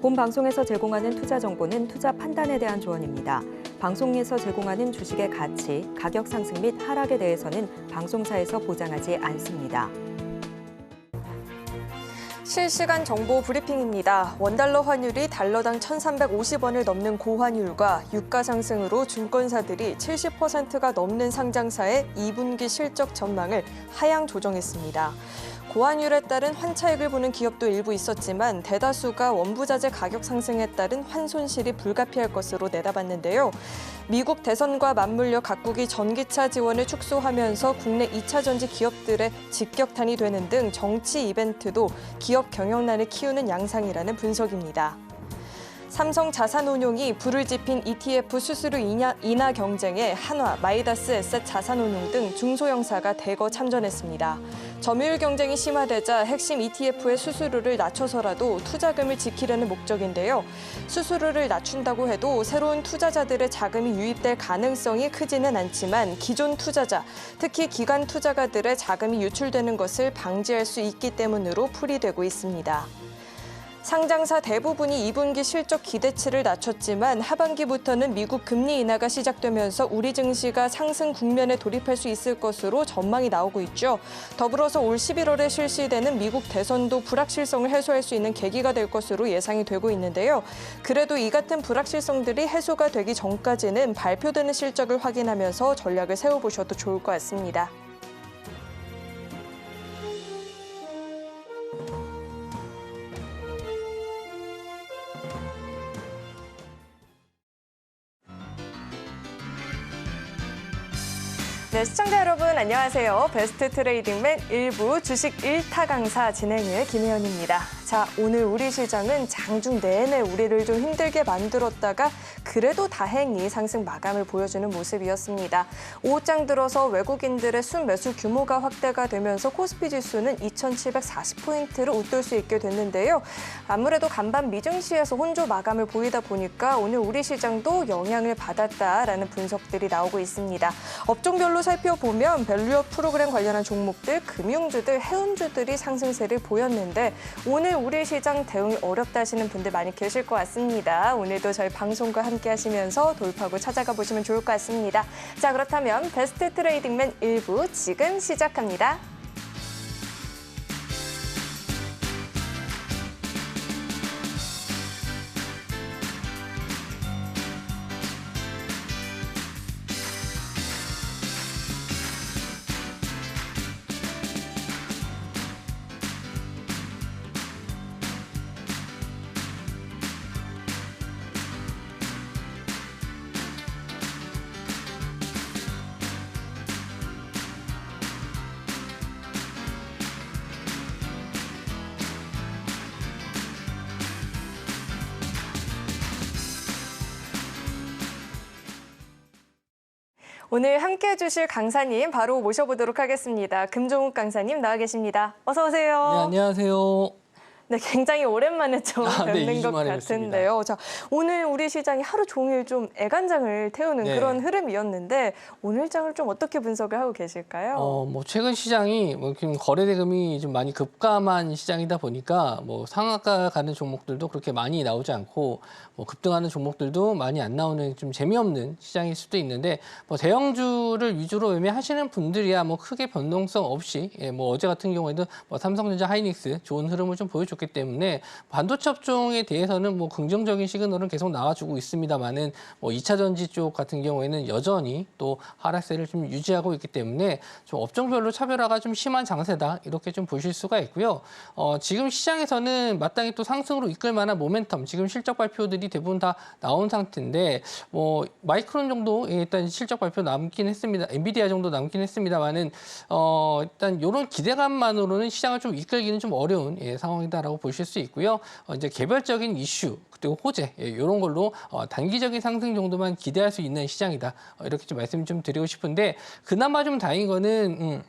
본 방송에서 제공하는 투자 정보는 투자 판단에 대한 조언입니다. 방송에서 제공하는 주식의 가치, 가격 상승 및 하락에 대해서는 방송사에서 보장하지 않습니다. 실시간 정보 브리핑입니다. 원달러 환율이 달러당 1,350원을 넘는 고환율과 유가 상승으로 증권사들이 70%가 넘는 상장사의 2분기 실적 전망을 하향 조정했습니다. 고환율에 따른 환차익을 보는 기업도 일부 있었지만 대다수가 원부자재 가격 상승에 따른 환손실이 불가피할 것으로 내다봤는데요. 미국 대선과 맞물려 각국이 전기차 지원을 축소하면서 국내 2차 전지 기업들의 직격탄이 되는 등 정치 이벤트도 기업 경영난을 키우는 양상이라는 분석입니다. 삼성 자산운용이 불을 지핀 ETF 수수료 인하 경쟁에 한화, 마이다스 에셋 자산운용 등 중소형사가 대거 참전했습니다. 점유율 경쟁이 심화되자 핵심 ETF의 수수료를 낮춰서라도 투자금을 지키려는 목적인데요. 수수료를 낮춘다고 해도 새로운 투자자들의 자금이 유입될 가능성이 크지는 않지만 기존 투자자, 특히 기관 투자가들의 자금이 유출되는 것을 방지할 수 있기 때문으로 풀이되고 있습니다. 상장사 대부분이 2분기 실적 기대치를 낮췄지만 하반기부터는 미국 금리 인하가 시작되면서 우리 증시가 상승 국면에 돌입할 수 있을 것으로 전망이 나오고 있죠. 더불어서 올 11월에 실시되는 미국 대선도 불확실성을 해소할 수 있는 계기가 될 것으로 예상이 되고 있는데요. 그래도 이 같은 불확실성들이 해소가 되기 전까지는 발표되는 실적을 확인하면서 전략을 세워보셔도 좋을 것 같습니다. 네, 시청자 여러분 안녕하세요. 베스트 트레이딩맨 1부 주식 1타 강사 진행의 김혜연입니다. 자, 오늘 우리 시장은 장중 내내 우리를 좀 힘들게 만들었다가 그래도 다행히 상승 마감을 보여주는 모습이었습니다. 오후장 들어서 외국인들의 순매수 규모가 확대가 되면서 코스피 지수는 2,740포인트를 웃돌 수 있게 됐는데요. 아무래도 간밤 미증시에서 혼조 마감을 보이다 보니까 오늘 우리 시장도 영향을 받았다라는 분석들이 나오고 있습니다. 업종별로 살펴보면 밸류업 프로그램 관련한 종목들, 금융주들, 해운주들이 상승세를 보였는데 오늘 우리 시장 대응이 어렵다 하시는 분들 많이 계실 것 같습니다. 오늘도 저희 방송과 함께 하시면서 돌파구 찾아가 보시면 좋을 것 같습니다. 자, 그렇다면 베스트 트레이딩맨 1부 지금 시작합니다. 오늘 함께해 주실 강사님 바로 모셔보도록 하겠습니다. 금종욱 강사님 나와 계십니다. 어서 오세요. 네, 안녕하세요. 네, 굉장히 오랜만에 좀 뵙는 네, 것 같은데요. 자, 오늘 우리 시장이 하루 종일 좀 애간장을 태우는 그런 흐름이었는데 오늘 장을 좀 어떻게 분석을 하고 계실까요? 최근 시장이 거래 대금이 좀 많이 급감한 시장이다 보니까 상한가 가는 종목들도 그렇게 많이 나오지 않고 급등하는 종목들도 많이 안 나오는 좀 재미없는 시장일 수도 있는데 대형주를 위주로 매매하시는 분들이야 크게 변동성 없이 어제 같은 경우에도 삼성전자, 하이닉스 좋은 흐름을 좀 보여줬기 때문에 반도체 업종에 대해서는 긍정적인 시그널은 계속 나와주고 있습니다만은 2차 전지 쪽 같은 경우에는 여전히 또 하락세를 좀 유지하고 있기 때문에 좀 업종별로 차별화가 좀 심한 장세다 이렇게 좀 보실 수가 있고요. 지금 시장에서는 마땅히 또 상승으로 이끌 만한 모멘텀, 지금 실적 발표들이 대부분 다 나온 상태인데 마이크론 정도 일단 실적 발표 남긴 했습니다. 엔비디아 정도 남긴 했습니다만은 일단 이런 기대감만으로는 시장을 좀 이끌기는 좀 어려운 상황이다라고 보실 수 있고요. 이제 개별적인 이슈 그리고 호재 이런 걸로 단기적인 상승 정도만 기대할 수 있는 시장이다. 이렇게 좀 말씀 좀 드리고 싶은데 그나마 좀 다행인 거는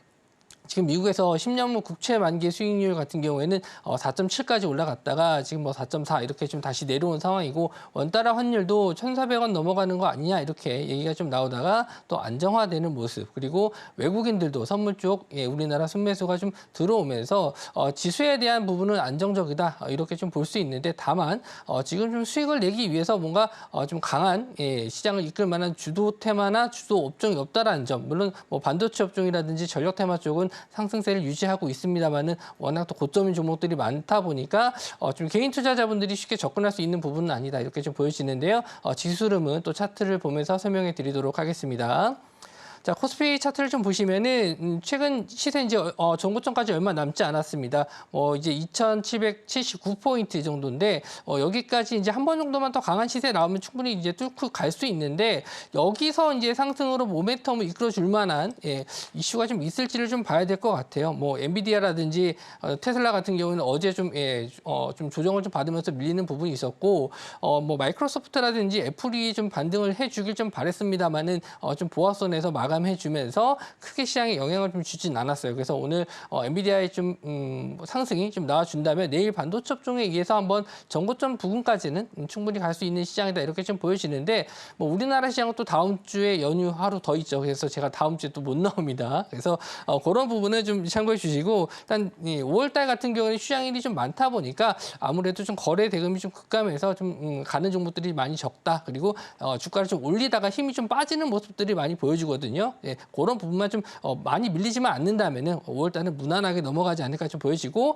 지금 미국에서 10년물 국채 만기 수익률 같은 경우에는 4.7까지 올라갔다가 지금 뭐 4.4 이렇게 좀 다시 내려온 상황이고 원달러 환율도 1,400원 넘어가는 거 아니냐 이렇게 얘기가 좀 나오다가 또 안정화되는 모습 그리고 외국인들도 선물 쪽 우리나라 순매수가 좀 들어오면서 지수에 대한 부분은 안정적이다 이렇게 좀 볼 수 있는데 다만 지금 좀 수익을 내기 위해서 뭔가 좀 강한 시장을 이끌 만한 주도 테마나 주도 업종이 없다라는 점 물론 뭐 반도체 업종이라든지 전력 테마 쪽은 상승세를 유지하고 있습니다만은 워낙 또 고점인 종목들이 많다 보니까 좀 개인 투자자분들이 쉽게 접근할 수 있는 부분은 아니다 이렇게 좀 보여지는데요. 지수 흐름은 또 차트를 보면서 설명해 드리도록 하겠습니다. 자, 코스피 차트를 좀 보시면은 최근 시세 이제 전고점까지 얼마 남지 않았습니다. 이제 2,779포인트 정도인데 여기까지 이제 한 번 정도만 더 강한 시세 나오면 충분히 이제 뚫고 갈 수 있는데 여기서 이제 상승으로 모멘텀을 이끌어 줄 만한 이슈가 좀 있을지를 좀 봐야 될 것 같아요. 뭐 엔비디아라든지 테슬라 같은 경우는 어제 좀 조정을 좀 받으면서 밀리는 부분이 있었고 뭐 마이크로소프트라든지 애플이 좀 반등을 해주길 좀 바랬습니다만은 좀 보합선에서 마감해주면서 크게 시장에 영향을 좀 주진 않았어요. 그래서 오늘 엔비디아의 좀 상승이 좀 나와준다면 내일 반도체 업종에 의해서 한번 전고점 부근까지는 충분히 갈 수 있는 시장이다 이렇게 좀 보여지는데 뭐 우리나라 시장은 또 다음 주에 연휴 하루 더 있죠. 그래서 제가 다음 주에 또 못 나옵니다. 그래서 그런 부분은 좀 참고해 주시고 일단 5월달 같은 경우는 시장일이 좀 많다 보니까 아무래도 좀 거래 대금이 좀 급감해서 좀 가는 종목들이 많이 적다. 그리고 주가를 좀 올리다가 힘이 좀 빠지는 모습들이 많이 보여주거든요. 그런 부분만 좀 많이 밀리지만 않는다면은 5월달은 무난하게 넘어가지 않을까 좀 보여지고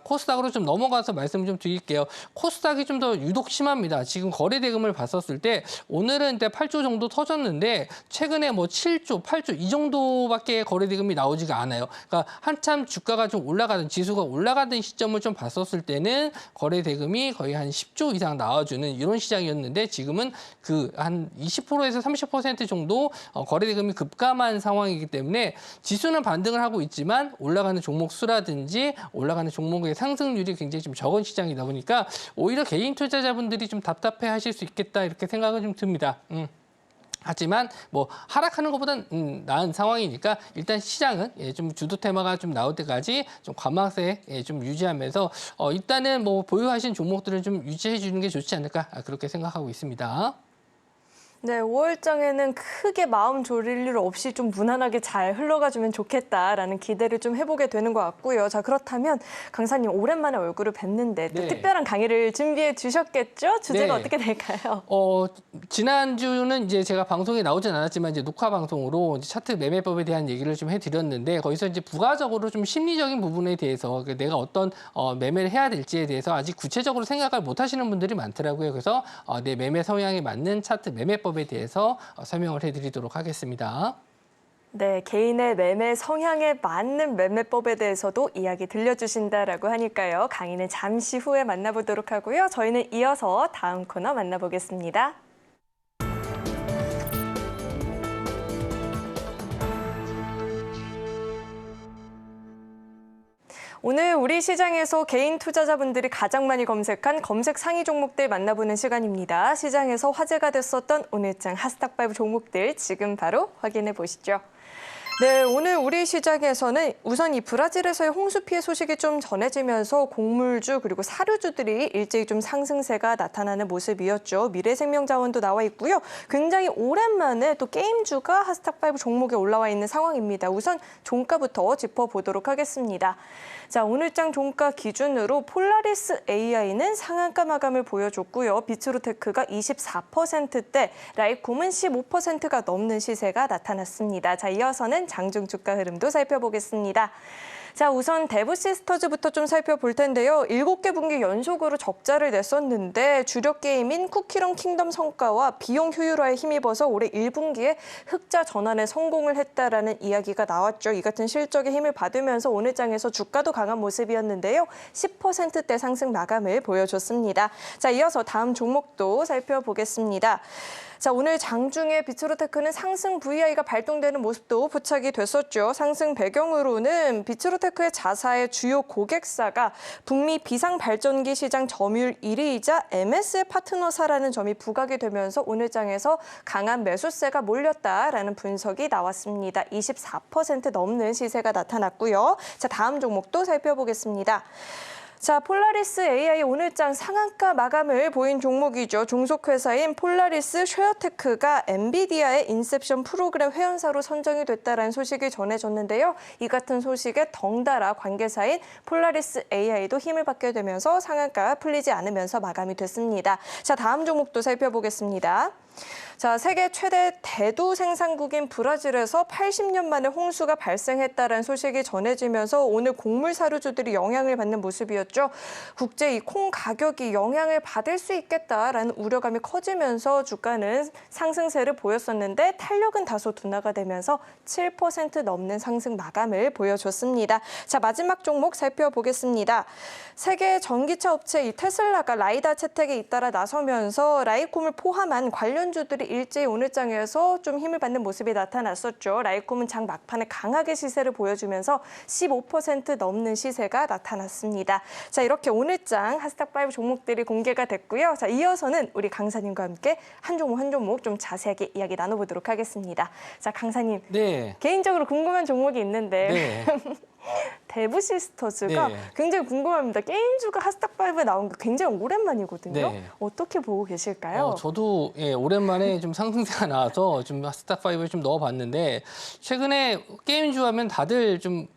코스닥으로 좀 넘어가서 말씀을 좀 드릴게요. 코스닥이 좀 더 유독 심합니다. 지금 거래 대금을 봤었을 때 오늘은 8조 정도 터졌는데 최근에 뭐 7조, 8조 이 정도밖에 거래 대금이 나오지가 않아요. 그러니까 한참 주가가 좀 올라가던 지수가 올라가던 시점을 좀 봤었을 때는 거래 대금이 거의 한 10조 이상 나와주는 이런 시장이었는데 지금은 그 한 20%에서 30% 정도 거래 대금이 급감한 상황이기 때문에 지수는 반등을 하고 있지만 올라가는 종목 수라든지 올라가는 종목의 상승률이 굉장히 좀 적은 시장이다 보니까 오히려 개인 투자자분들이 좀 답답해 하실 수 있겠다 이렇게 생각은 좀 듭니다. 하지만 뭐 하락하는 것보단 나은 상황이니까 일단 시장은 좀 주도 테마가 좀 나올 때까지 좀 관망세 좀 유지하면서 일단은 뭐 보유하신 종목들을 좀 유지해 주는 게 좋지 않을까 그렇게 생각하고 있습니다. 네, 5월장에는 크게 마음 졸일 일 없이 좀 무난하게 잘 흘러가주면 좋겠다라는 기대를 좀 해보게 되는 것 같고요. 자, 그렇다면 강사님 오랜만에 얼굴을 뵀는데 또 네. 특별한 강의를 준비해 주셨겠죠? 주제가 네. 어떻게 될까요? 지난주는 이제 제가 방송에 나오진 않았지만 이제 녹화 방송으로 이제 차트 매매법에 대한 얘기를 좀 해드렸는데 거기서 이제 부가적으로 좀 심리적인 부분에 대해서 내가 어떤 매매를 해야 될지에 대해서 아직 구체적으로 생각을 못 하시는 분들이 많더라고요. 그래서 내 매매 성향에 맞는 차트 매매법에 대해서 설명을 해드리도록 하겠습니다. 네, 개인의 매매 성향에 맞는 매매법에 대해서도 이야기 들려주신다라고 하니까요. 강의는 잠시 후에 만나보도록 하고요. 저희는 이어서 다음 코너 만나보겠습니다. 오늘 우리 시장에서 개인 투자자분들이 가장 많이 검색한 검색 상위 종목들 만나보는 시간입니다. 시장에서 화제가 됐었던 오늘장 핫스탁5 종목들 지금 바로 확인해 보시죠. 네, 오늘 우리 시장에서는 우선 이 브라질에서의 홍수 피해 소식이 좀 전해지면서 곡물주 그리고 사료주들이 일제히 좀 상승세가 나타나는 모습이었죠. 미래생명자원도 나와 있고요. 굉장히 오랜만에 또 게임주가 핫스탁5 종목에 올라와 있는 상황입니다. 우선 종가부터 짚어보도록 하겠습니다. 자, 오늘장 종가 기준으로 폴라리스 AI는 상한가 마감을 보여줬고요. 비츠로테크가 24%대, 라이콤은 15%가 넘는 시세가 나타났습니다. 자, 이어서는 장중 주가 흐름도 살펴보겠습니다. 자, 우선 데브시스터즈부터 좀 살펴볼 텐데요. 7개 분기 연속으로 적자를 냈었는데 주력 게임인 쿠키런 킹덤 성과와 비용 효율화에 힘입어서 올해 1분기에 흑자 전환에 성공을 했다라는 이야기가 나왔죠. 이 같은 실적에 힘을 받으면서 오늘 장에서 주가도 강한 모습이었는데요. 10%대 상승 마감을 보여줬습니다. 자, 이어서 다음 종목도 살펴보겠습니다. 자, 오늘 장중에 비츠로테크는 상승 VI가 발동되는 모습도 포착이 됐었죠. 상승 배경으로는 비츠로테크의 자사의 주요 고객사가 북미 비상발전기 시장 점유율 1위이자 MS의 파트너사라는 점이 부각이 되면서 오늘 장에서 강한 매수세가 몰렸다라는 분석이 나왔습니다. 24% 넘는 시세가 나타났고요. 자, 다음 종목도 살펴보겠습니다. 자, 폴라리스 AI 오늘장 상한가 마감을 보인 종목이죠. 종속회사인 폴라리스 쉐어테크가 엔비디아의 인셉션 프로그램 회원사로 선정이 됐다는 소식이 전해졌는데요. 이 같은 소식에 덩달아 관계사인 폴라리스 AI도 힘을 받게 되면서 상한가 풀리지 않으면서 마감이 됐습니다. 자, 다음 종목도 살펴보겠습니다. 자, 세계 최대 대두 생산국인 브라질에서 80년 만에 홍수가 발생했다는 소식이 전해지면서 오늘 곡물 사료주들이 영향을 받는 모습이었죠. 국제 이 콩 가격이 영향을 받을 수 있겠다라는 우려감이 커지면서 주가는 상승세를 보였었는데 탄력은 다소 둔화가 되면서 7% 넘는 상승 마감을 보여줬습니다. 자, 마지막 종목 살펴보겠습니다. 세계 전기차 업체 이 테슬라가 라이다 채택에 잇따라 나서면서 라이콤을 포함한 관련주들이 일제히 오늘장에서 좀 힘을 받는 모습이 나타났었죠. 라이콤은 장 막판에 강하게 시세를 보여주면서 15% 넘는 시세가 나타났습니다. 자, 이렇게 오늘장 하스탁5 종목들이 공개가 됐고요. 자, 이어서는 우리 강사님과 함께 한 종목 좀 자세하게 이야기 나눠보도록 하겠습니다. 자, 강사님. 네. 개인적으로 궁금한 종목이 있는데 네. 대부시스터즈가 네. 굉장히 궁금합니다. 게임주가 하스탁5에 나온 게 굉장히 오랜만이거든요. 네. 어떻게 보고 계실까요? 저도 오랜만에 좀 상승세가 나와서 좀 스탑5에 좀 넣어봤는데 최근에 게임주 하면 다들 좀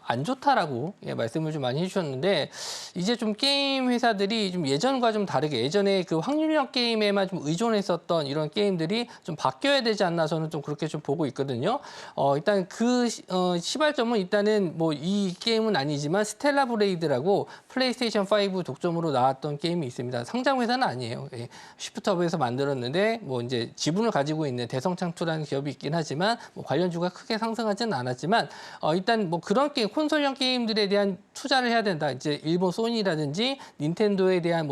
안 좋다라고 말씀을 좀 많이 해주셨는데 이제 좀 게임 회사들이 좀 예전과 좀 다르게 예전에 그 확률형 게임에만 좀 의존했었던 이런 게임들이 좀 바뀌어야 되지 않나 저는 좀 그렇게 좀 보고 있거든요. 일단 그 시발점은 일단은 뭐 이 게임은 아니지만 스텔라 브레이드라고 플레이스테이션 5 독점으로 나왔던 게임이 있습니다. 상장 회사는 아니에요. 쉬프트업에서 만들었는데 뭐 이제 지분을 가지고 있는 대성창투라는 기업이 있긴 하지만 뭐 관련주가 크게 상승하지는 않았지만 일단 뭐 그런 게임 콘솔형 게임들에 대한 투자를 해야 된다. 이제 일본 소니라든지 닌텐도에 대한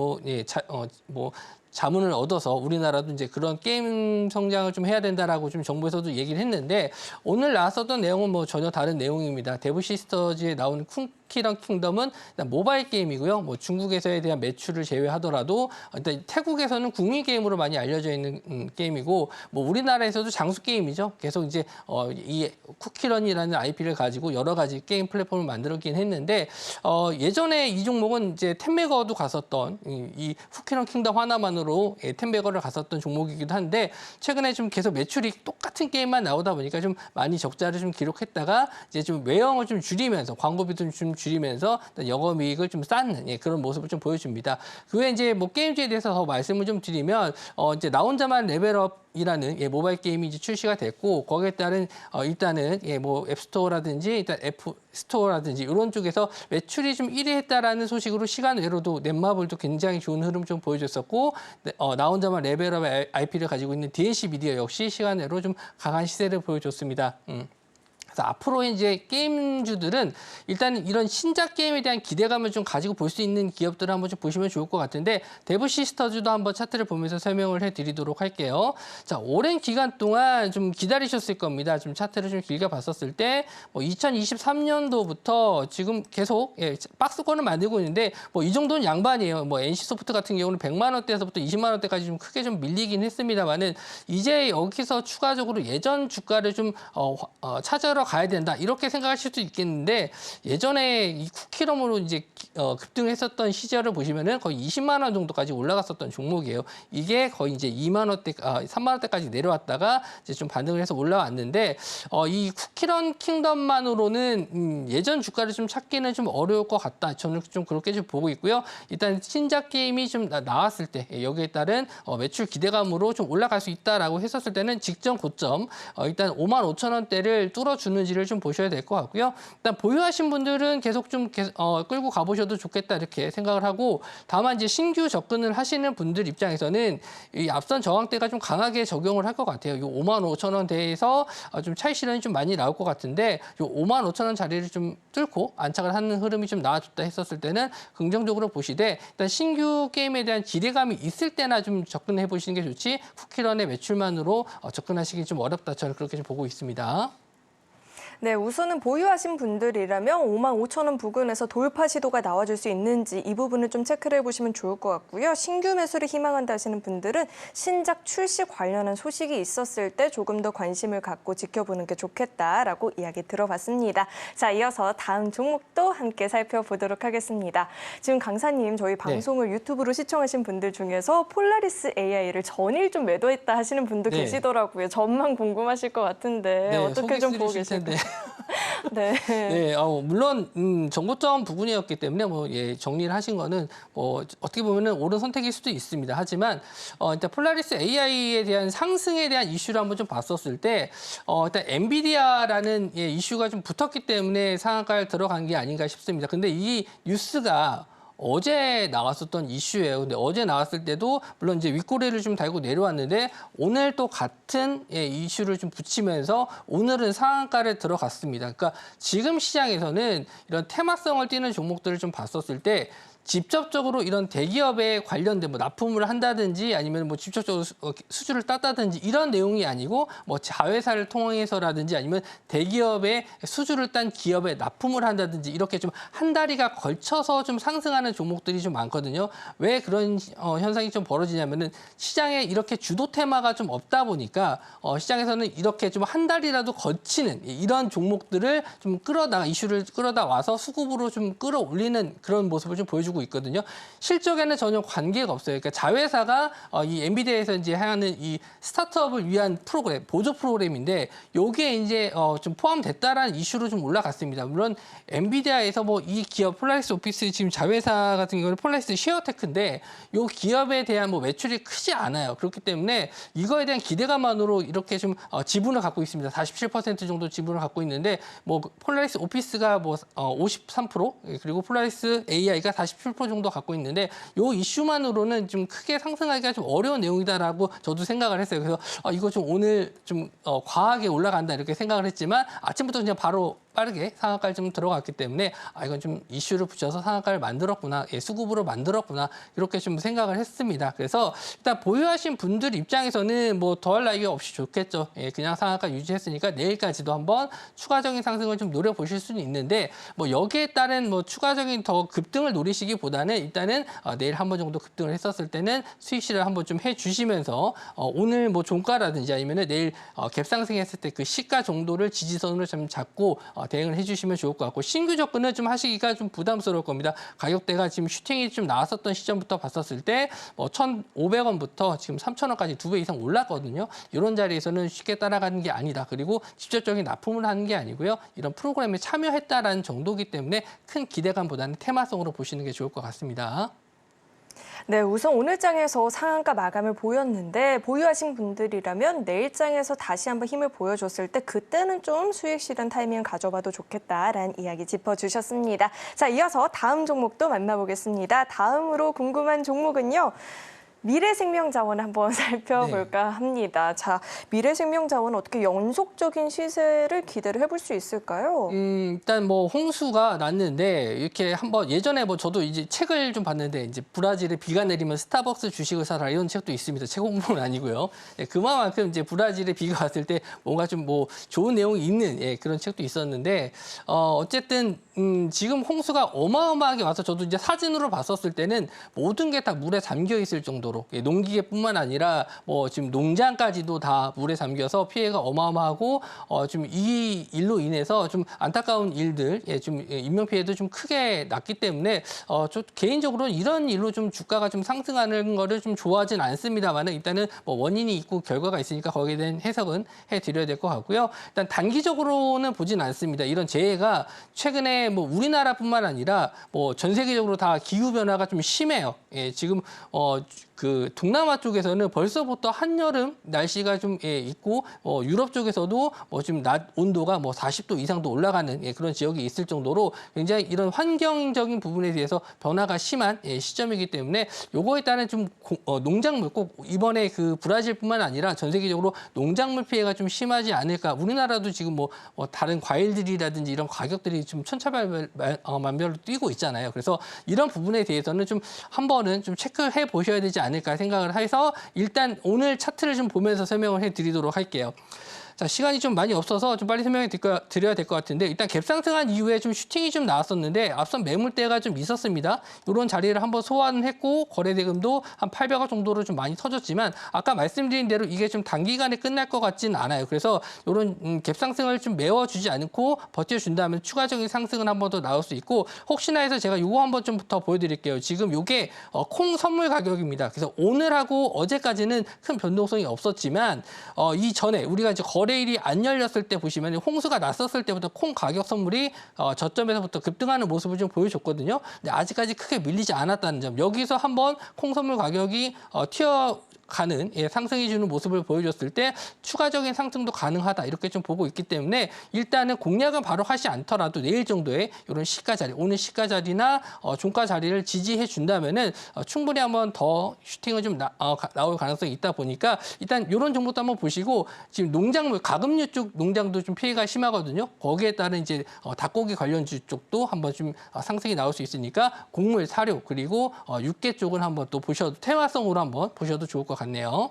자문을 얻어서 우리나라도 이제 그런 게임 성장을 좀 해야 된다라고 좀 정부에서도 얘기를 했는데 오늘 나왔었던 내용은 뭐 전혀 다른 내용입니다. 데브시스터즈에 나온 쿠키런 킹덤은 일단 모바일 게임이고요. 뭐 중국에서에 대한 매출을 제외하더라도 일단 태국에서는 국민 게임으로 많이 알려져 있는 게임이고 뭐 우리나라에서도 장수 게임이죠. 계속 이제 이 쿠키런이라는 IP를 가지고 여러 가지 게임 플랫폼을 만들었긴 했는데 예전에 이 종목은 이제 10메가도 갔었던 이 쿠키런 킹덤 하나만으로 10메가를 갔었던 종목이기도 한데 최근에 좀 계속 매출이 똑같은 게임만 나오다 보니까 좀 많이 적자를 좀 기록했다가 이제 좀 외형을 좀 줄이면서 광고비도 좀 줄이면서 영업이익을 좀 쌓는 그런 모습을 좀 보여줍니다. 그 외에 이제 뭐 게임주에 대해서 더 말씀을 좀 드리면 이제 나 혼자만 레벨업이라는 모바일 게임이 이제 출시가 됐고 거기에 따른 일단은 뭐 앱스토어라든지 일단 애플 스토어라든지 이런 쪽에서 매출이 좀 1위 했다라는 소식으로 시간 외로도 넷마블도 굉장히 좋은 흐름 좀 보여줬었고 나 혼자만 레벨업 IP를 가지고 있는 DNC 미디어 역시 시간 외로 좀 강한 시세를 보여줬습니다. 그래서 앞으로 이제 게임주들은 일단 이런 신작 게임에 대한 기대감을 좀 가지고 볼 수 있는 기업들을 한번 좀 보시면 좋을 것 같은데 데브시스터즈도 한번 차트를 보면서 설명을 해드리도록 할게요. 자, 오랜 기간 동안 좀 기다리셨을 겁니다. 좀 차트를 좀 길게 봤었을 때 뭐 2023년도부터 지금 계속 박스권을 만들고 있는데 뭐 이 정도는 양반이에요. 뭐 NC소프트 같은 경우는 100만 원대에서부터 20만 원대까지 좀 크게 좀 밀리긴 했습니다만은 이제 여기서 추가적으로 예전 주가를 좀 찾아러 가야 된다 이렇게 생각하실 수도 있겠는데 예전에 이 쿠키럼으로 이제 급등했었던 시절을 보시면은 거의 20만 원 정도까지 올라갔었던 종목이에요. 이게 거의 이제 2만 원대, 3만 원대까지 내려왔다가 이제 좀 반등을 해서 올라왔는데 이 쿠키런 킹덤만으로는 예전 주가를 좀 찾기는 좀 어려울 것 같다. 저는 좀 그렇게 좀 보고 있고요. 일단 신작 게임이 좀 나왔을 때 여기에 따른 매출 기대감으로 좀 올라갈 수 있다라고 했었을 때는 직전 고점 일단 5만 5천 원대를 뚫어주는 주는지를 좀 보셔야 될 것 같고요. 일단 보유하신 분들은 계속 좀 끌고 가보셔도 좋겠다 이렇게 생각을 하고, 다만 이제 신규 접근을 하시는 분들 입장에서는 이 앞선 저항대가 좀 강하게 적용을 할 것 같아요. 이 55,000원대에서 좀 차익 실현이 좀 많이 나올 것 같은데, 이 55,000원 자리를 좀 뚫고 안착을 하는 흐름이 좀 나와줬다 했었을 때는 긍정적으로 보시되, 일단 신규 게임에 대한 기대감이 있을 때나 좀 접근해 보시는 게 좋지, 쿠키런의 매출만으로 접근하시기 좀 어렵다, 저는 그렇게 좀 보고 있습니다. 네, 우선은 보유하신 분들이라면 55,000원 부근에서 돌파 시도가 나와줄 수 있는지 이 부분을 좀 체크를 해보시면 좋을 것 같고요. 신규 매수를 희망한다 하시는 분들은 신작 출시 관련한 소식이 있었을 때 조금 더 관심을 갖고 지켜보는 게 좋겠다라고 이야기 들어봤습니다. 자, 이어서 다음 종목도 함께 살펴보도록 하겠습니다. 지금 강사님, 저희 방송을 유튜브로 시청하신 분들 중에서 폴라리스 AI를 전일 좀 매도했다 하시는 분도 계시더라고요. 전망 궁금하실 것 같은데 어떻게 좀 보고 계실까요? 네. 네, 물론 정고점 부분이었기 때문에 정리를 하신 거는 어떻게 보면은 옳은 선택일 수도 있습니다. 하지만 일단 폴라리스 AI에 대한 상승에 대한 이슈를 한번 좀 봤었을 때 일단 엔비디아라는 이슈가 좀 붙었기 때문에 상한가를 들어간 게 아닌가 싶습니다. 근데 이 뉴스가 어제 나왔었던 이슈예요. 근데 어제 나왔을 때도 물론 이제 윗꼬리를 좀 달고 내려왔는데, 오늘 또 같은 이슈를 좀 붙이면서 오늘은 상한가를 들어갔습니다. 그러니까 지금 시장에서는 이런 테마성을 띠는 종목들을 좀 봤었을 때 직접적으로 이런 대기업에 관련된 납품을 한다든지 아니면 직접적으로 수주를 땄다든지 이런 내용이 아니고 자회사를 통해서라든지 아니면 대기업의 수주를 딴 기업에 납품을 한다든지 이렇게 좀 한 다리가 걸쳐서 좀 상승하는 종목들이 좀 많거든요. 왜 그런 현상이 좀 벌어지냐면은 시장에 이렇게 주도 테마가 좀 없다 보니까 시장에서는 이렇게 좀 한 다리라도 걸치는 이런 종목들을 좀 이슈를 끌어다 와서 수급으로 좀 끌어올리는 그런 모습을 좀 보여주고 있거든요. 실적에는 전혀 관계가 없어요. 그러니까 자회사가 이 엔비디아에서 이제 하는 이 스타트업을 위한 프로그램, 보조 프로그램인데, 요게 이제 좀 포함됐다라는 이슈로 좀 올라갔습니다. 물론 엔비디아에서 이 기업 폴라리스 오피스 지금 자회사 같은 경우는 폴라리스 쉐어테크인데, 요 기업에 대한 매출이 크지 않아요. 그렇기 때문에 이거에 대한 기대감만으로 이렇게 좀 지분을 갖고 있습니다. 47% 정도 지분을 갖고 있는데, 폴라리스 오피스가 53%, 그리고 폴라리스 AI가 47% 정도 갖고 있는데, 요 이슈만으로는 좀 크게 상승하기가 좀 어려운 내용이다라고 저도 생각을 했어요. 그래서 이거 좀 오늘 좀 과하게 올라간다 이렇게 생각을 했지만, 아침부터 그냥 바로 빠르게 상한가를 좀 들어갔기 때문에 이건 좀 이슈를 붙여서 상한가를 만들었구나, 수급으로 만들었구나, 이렇게 좀 생각을 했습니다. 그래서 일단 보유하신 분들 입장에서는 더할 나위 없이 좋겠죠. 그냥 상한가 유지했으니까 내일까지도 한번 추가적인 상승을 좀 노려보실 수는 있는데, 여기에 따른 추가적인 더 급등을 노리시기보다는 일단은 내일 한 번 정도 급등을 했었을 때는 수익 실을 한번 좀 해주시면서 오늘 종가라든지 아니면은 내일 갭상승했을 때 그 시가 정도를 지지선으로 좀 잡고 대응을 해주시면 좋을 것 같고, 신규 접근을 좀 하시기가 좀 부담스러울 겁니다. 가격대가 지금 슈팅이 좀 나왔었던 시점부터 봤었을 때 1,500원부터 지금 3,000원까지 2배 이상 올랐거든요. 이런 자리에서는 쉽게 따라가는 게 아니다. 그리고 직접적인 납품을 하는 게 아니고요. 이런 프로그램에 참여했다라는 정도이기 때문에 큰 기대감보다는 테마성으로 보시는 게 좋을 것 같습니다. 네, 우선 오늘 장에서 상한가 마감을 보였는데, 보유하신 분들이라면 내일 장에서 다시 한번 힘을 보여줬을 때 그때는 좀 수익 실현 타이밍을 가져봐도 좋겠다라는 이야기 짚어주셨습니다. 자, 이어서 다음 종목도 만나보겠습니다. 다음으로 궁금한 종목은요, 미래생명자원을 한번 살펴볼까 합니다. 자, 미래생명자원 어떻게 연속적인 시세를 기대를 해볼 수 있을까요? 일단 홍수가 났는데, 이렇게 한번 예전에 저도 이제 책을 좀 봤는데, 이제 브라질에 비가 내리면 스타벅스 주식을 사라 이런 책도 있습니다. 책 홍보는 아니고요. 그만큼 이제 브라질에 비가 왔을 때 뭔가 좀 좋은 내용이 있는 그런 책도 있었는데, 어쨌든 지금 홍수가 어마어마하게 와서 저도 이제 사진으로 봤었을 때는 모든 게 다 물에 잠겨 있을 정도로, 농기계뿐만 아니라 지금 농장까지도 다 물에 잠겨서 피해가 어마어마하고, 좀 이 일로 인해서 좀 안타까운 일들, 좀 인명 피해도 좀 크게 났기 때문에 저 개인적으로 이런 일로 좀 주가가 좀 상승하는 거를 좀 좋아하진 않습니다만, 일단은 원인이 있고 결과가 있으니까 거기에 대한 해석은 해드려야 될 것 같고요. 일단 단기적으로는 보진 않습니다. 이런 재해가 최근에 우리나라뿐만 아니라 전 세계적으로 다 기후 변화가 좀 심해요. 지금 그 동남아 쪽에서는 벌써부터 한여름 날씨가 좀 있고 유럽 쪽에서도 좀 낮 온도가 40도 이상도 올라가는 그런 지역이 있을 정도로 굉장히 이런 환경적인 부분에 대해서 변화가 심한 시점이기 때문에 요거에 따른 좀 농작물 꼭 이번에 그 브라질뿐만 아니라 전 세계적으로 농작물 피해가 좀 심하지 않을까. 우리나라도 지금 다른 과일들이라든지 이런 가격들이 좀 천차만별로 뛰고 있잖아요. 그래서 이런 부분에 대해서는 좀 한 번은 좀 체크해 보셔야 되지 않을까 생각을 해서 일단 오늘 차트를 좀 보면서 설명을 해드리도록 할게요. 자, 시간이 좀 많이 없어서 좀 빨리 설명해 드려야 될 것 같은데 일단 갭상승한 이후에 좀 슈팅이 좀 나왔었는데 앞선 매물대가 좀 있었습니다. 이런 자리를 한번 소화는 했고 거래대금도 한 800억 정도로 좀 많이 터졌지만 아까 말씀드린 대로 이게 좀 단기간에 끝날 것 같지는 않아요. 그래서 이런 갭상승을 좀 메워주지 않고 버텨준다면 추가적인 상승은 한 번 더 나올 수 있고 혹시나 해서 제가 이거 한번 좀 더 보여드릴게요. 지금 이게 콩 선물 가격입니다. 그래서 오늘하고 어제까지는 큰 변동성이 없었지만 이전에 우리가 이제 거래일이 안 열렸을 때 보시면 홍수가 났었을 때부터 콩 가격 선물이 저점에서부터 급등하는 모습을 좀 보여줬거든요. 근데 아직까지 크게 밀리지 않았다는 점. 여기서 한번 콩 선물 가격이 가는 상승해주는 모습을 보여줬을 때 추가적인 상승도 가능하다 이렇게 좀 보고 있기 때문에 일단은 공략은 바로 하지 않더라도 내일 정도에 이런 시가 자리, 오늘 시가 자리나 종가 자리를 지지해 준다면은 충분히 한번 더 슈팅을 좀 나올 가능성이 있다 보니까 일단 이런 정보도 한번 보시고 지금 농작물 가금류 쪽 농장도 좀 피해가 심하거든요. 거기에 따른 이제 닭고기 관련주 쪽도 한번 좀 상승이 나올 수 있으니까 곡물, 사료 그리고 육계 쪽은 한번 또 보셔도 테마성으로 한번 보셔도 좋을 것 같네요.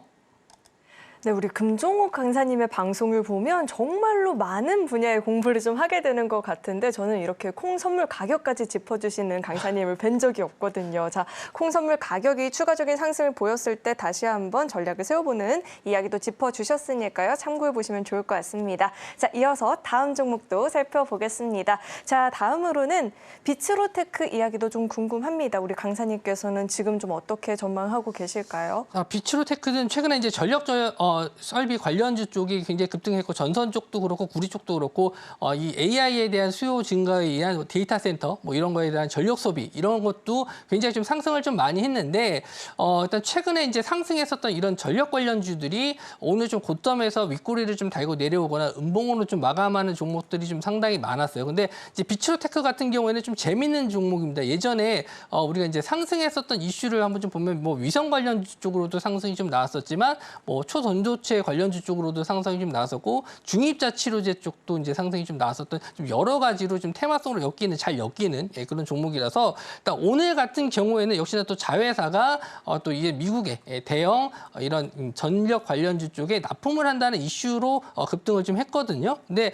네, 우리 금종욱 강사님의 방송을 보면 정말로 많은 분야의 공부를 좀 하게 되는 것 같은데 저는 이렇게 콩 선물 가격까지 짚어주시는 강사님을 뵌 적이 없거든요. 자, 콩 선물 가격이 추가적인 상승을 보였을 때 다시 한번 전략을 세워보는 이야기도 짚어주셨으니까요. 참고해 보시면 좋을 것 같습니다. 자, 이어서 다음 종목도 살펴보겠습니다. 자, 다음으로는 비츠로테크 이야기도 좀 궁금합니다. 우리 강사님께서는 지금 좀 어떻게 전망하고 계실까요? 비츠로테크는 최근에 이제 전력 설비 관련주 쪽이 굉장히 급등했고 전선 쪽도 그렇고 구리 쪽도 그렇고 이 AI에 대한 수요 증가에 의한 데이터 센터 이런 거에 대한 전력 소비 이런 것도 굉장히 좀 상승을 좀 많이 했는데 일단 최근에 이제 상승했었던 이런 전력 관련주들이 오늘 좀 고점에서 윗꼬리를 좀 달고 내려오거나 음봉으로 좀 마감하는 종목들이 좀 상당히 많았어요. 근데 이제 비츠로테크 같은 경우에는 좀 재밌는 종목입니다. 예전에 우리가 이제 상승했었던 이슈를 한번 좀 보면 위성 관련주 쪽으로도 상승이 좀 나왔었지만 초전도체 관련주 쪽으로도 상승이 좀 나왔었고 중입자 치료제 쪽도 이제 상승이 좀 나왔었던 좀 여러 가지로 좀 테마성으로 잘 엮이는 그런 종목이라서 일단 오늘 같은 경우에는 역시나 또 자회사가 또 이게 미국의 대형 이런 전력 관련주 쪽에 납품을 한다는 이슈로 급등을 좀 했거든요. 근데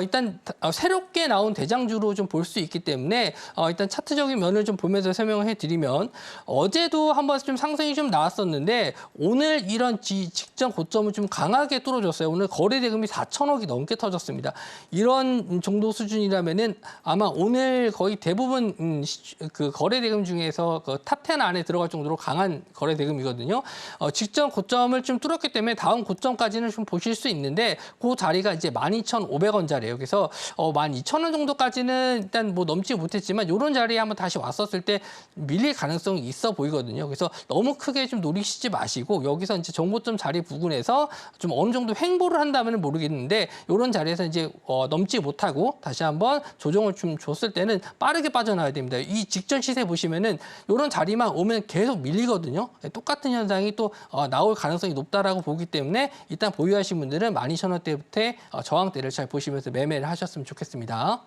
일단 새롭게 나온 대장주로 좀 볼 수 있기 때문에 일단 차트적인 면을 좀 보면서 설명을 해드리면 어제도 한번 좀 상승이 좀 나왔었는데 오늘 이런 직전 고점을 좀 강하게 뚫어줬어요. 오늘 거래 대금이 4천억이 넘게 터졌습니다. 이런 정도 수준이라면은 아마 오늘 거의 대부분 그 거래 대금 중에서 그 탑10 안에 들어갈 정도로 강한 거래 대금이거든요. 직전 고점을 좀 뚫었기 때문에 다음 고점까지는 좀 보실 수 있는데 그 자리가 이제 12,500원짜리예요. 그래서 12,000원 정도까지는 일단 넘지 못했지만 이런 자리에 한번 다시 왔었을 때 밀릴 가능성이 있어 보이거든요. 그래서 너무 크게 좀 노리시지 마시고 여기서 이제 정고점 자리 부근에서 좀 어느 정도 횡보를 한다면 모르겠는데 이런 자리에서 이제 넘지 못하고 다시 한번 조정을 좀 줬을 때는 빠르게 빠져나와야 됩니다. 이 직전 시세 보시면은 이런 자리만 오면 계속 밀리거든요. 똑같은 현상이 또 나올 가능성이 높다라고 보기 때문에 일단 보유하신 분들은 12,000원대부터 저항대를 잘 보시면서 매매를 하셨으면 좋겠습니다.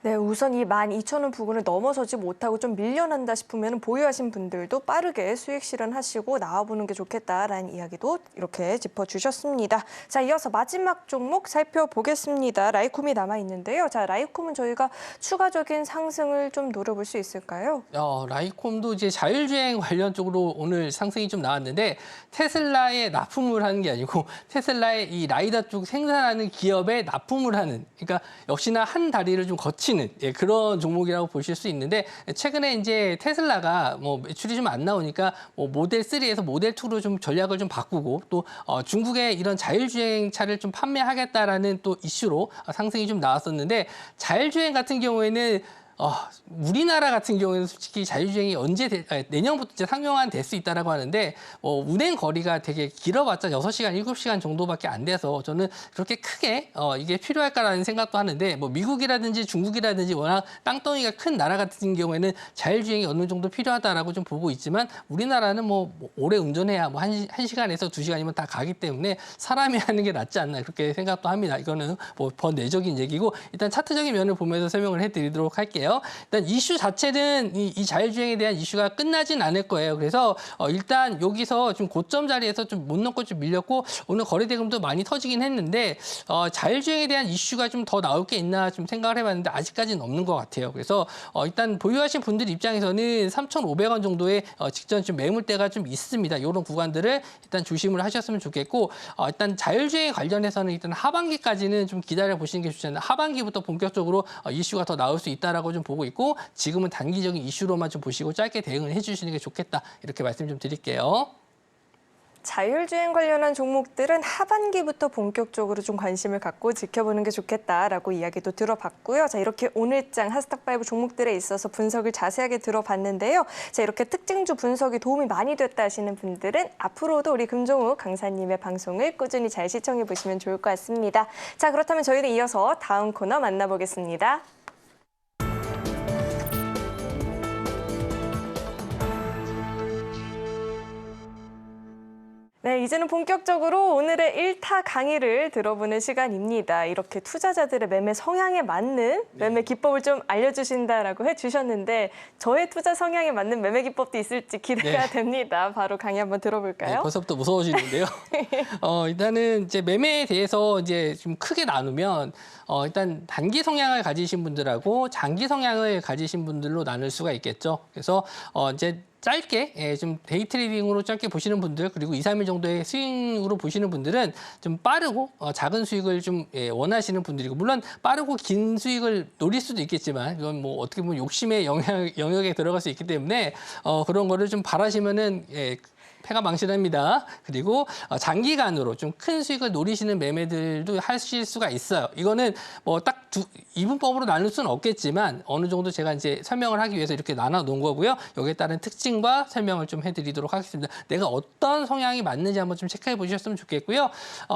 네, 우선 이 12,000원 부근을 넘어서지 못하고 좀 밀려난다 싶으면 보유하신 분들도 빠르게 수익 실현하시고 나와보는 게 좋겠다라는 이야기도 이렇게 짚어주셨습니다. 자, 이어서 마지막 종목 살펴보겠습니다. 라이콤이 남아있는데요. 자, 라이콤은 저희가 추가적인 상승을 좀 노려볼 수 있을까요? 라이콤도 이제 자율주행 관련 쪽으로 오늘 상승이 좀 나왔는데 테슬라에 납품을 하는 게 아니고 테슬라의 이 라이다 쪽 생산하는 기업에 납품을 하는 그러니까 역시나 한 다리를 좀 거치는 그런 종목이라고 보실 수 있는데 최근에 이제 테슬라가 매출이 좀 안 나오니까 모델 3에서 모델 2로 좀 전략을 좀 바꾸고 또 중국에 이런 자율주행 차를 좀 판매하겠다라는 또 이슈로 상승이 좀 나왔었는데 자율주행 같은 경우에는 우리나라 같은 경우에는 솔직히 자율주행이 내년부터 이제 상용화 될 수 있다라고 하는데 운행 거리가 되게 길어봤자 6시간, 7시간 정도밖에 안 돼서 저는 그렇게 크게 이게 필요할까라는 생각도 하는데 뭐 미국이라든지 중국이라든지 워낙 땅덩이가 큰 나라 같은 경우에는 자율주행이 어느 정도 필요하다라고 좀 보고 있지만 우리나라는 뭐 오래 운전해야 뭐 1시간에서 2시간이면 다 가기 때문에 사람이 하는 게 낫지 않나 그렇게 생각도 합니다. 이거는 뭐 번내적인 얘기고 일단 차트적인 면을 보면서 설명을 해드리도록 할게요. 일단 이슈 자체는 이 자율주행에 대한 이슈가 끝나진 않을 거예요. 그래서 일단 여기서 좀 고점 자리에서 좀 못 넘고 좀 밀렸고 오늘 거래대금도 많이 터지긴 했는데 자율주행에 대한 이슈가 좀 더 나올 게 있나 좀 생각을 해봤는데 아직까지는 없는 것 같아요. 그래서 일단 보유하신 분들 입장에서는 3,500원 정도의 직전 좀 매물대가 좀 있습니다. 이런 구간들을 일단 조심을 하셨으면 좋겠고 일단 자율주행 관련해서는 일단 하반기까지는 좀 기다려 보시는 게 좋지 않나. 하반기부터 본격적으로 이슈가 더 나올 수 있다라고 좀 보고 있고 지금은 단기적인 이슈로만 좀 보시고 짧게 대응을 해주시는 게 좋겠다. 이렇게 말씀 좀 드릴게요. 자율주행 관련한 종목들은 하반기부터 본격적으로 좀 관심을 갖고 지켜보는 게 좋겠다라고 이야기도 들어봤고요. 자, 이렇게 오늘장 하스탁5 종목들에 있어서 분석을 자세하게 들어봤는데요. 자, 이렇게 특징주 분석이 도움이 많이 됐다 하시는 분들은 앞으로도 우리 금종욱 강사님의 방송을 꾸준히 잘 시청해 보시면 좋을 것 같습니다. 자, 그렇다면 저희는 이어서 다음 코너 만나보겠습니다. 네, 이제는 본격적으로 오늘의 1타 강의를 들어보는 시간입니다. 이렇게 투자자들의 매매 성향에 맞는 매매 기법을 좀 알려주신다라고 해주셨는데 저의 투자 성향에 맞는 매매 기법도 있을지 기대가 됩니다. 바로 강의 한번 들어볼까요? 네, 벌써부터 무서워지는데요. 일단은 이제 매매에 대해서 이제 좀 크게 나누면 일단 단기 성향을 가지신 분들하고 장기 성향을 가지신 분들로 나눌 수가 있겠죠. 그래서 이제 짧게 좀 데이 트레이딩으로 짧게 보시는 분들 그리고 2, 3일 정도의 스윙으로 보시는 분들은 좀 빠르고 작은 수익을 좀 원하시는 분들이고 물론 빠르고 긴 수익을 노릴 수도 있겠지만 이건 뭐 어떻게 보면 욕심의 영역에 들어갈 수 있기 때문에 그런 거를 좀 바라시면은 패가 망신합니다. 그리고 장기간으로 좀 큰 수익을 노리시는 매매들도 하실 수가 있어요. 이거는 뭐 딱 이분법으로 나눌 수는 없겠지만 어느 정도 제가 이제 설명을 하기 위해서 이렇게 나눠 놓은 거고요. 여기에 따른 특징과 설명을 좀 해드리도록 하겠습니다. 내가 어떤 성향이 맞는지 한번 좀 체크해 보셨으면 좋겠고요.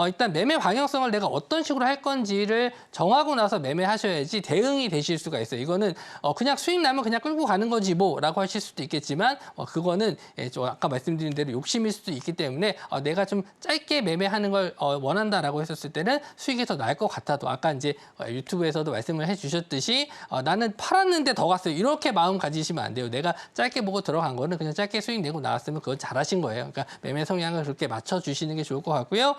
일단 매매 방향성을 내가 어떤 식으로 할 건지를 정하고 나서 매매하셔야지 대응이 되실 수가 있어요. 이거는 그냥 수익 나면 그냥 끌고 가는 거지 뭐라고 하실 수도 있겠지만 그거는 저 아까 말씀드린 대로 욕심일 수도 있기 때문에 내가 좀 짧게 매매하는 걸 원한다라고 했었을 때는 수익이 더 나을 것 같아도 아까 이제 유튜브에서도 말씀을 해주셨듯이 나는 팔았는데 더 갔어요. 이렇게 마음 가지시면 안 돼요. 내가 짧게 보고 들어간 거는 그냥 짧게 수익 내고 나왔으면 그건 잘하신 거예요. 그러니까 매매 성향을 그렇게 맞춰주시는 게 좋을 것 같고요.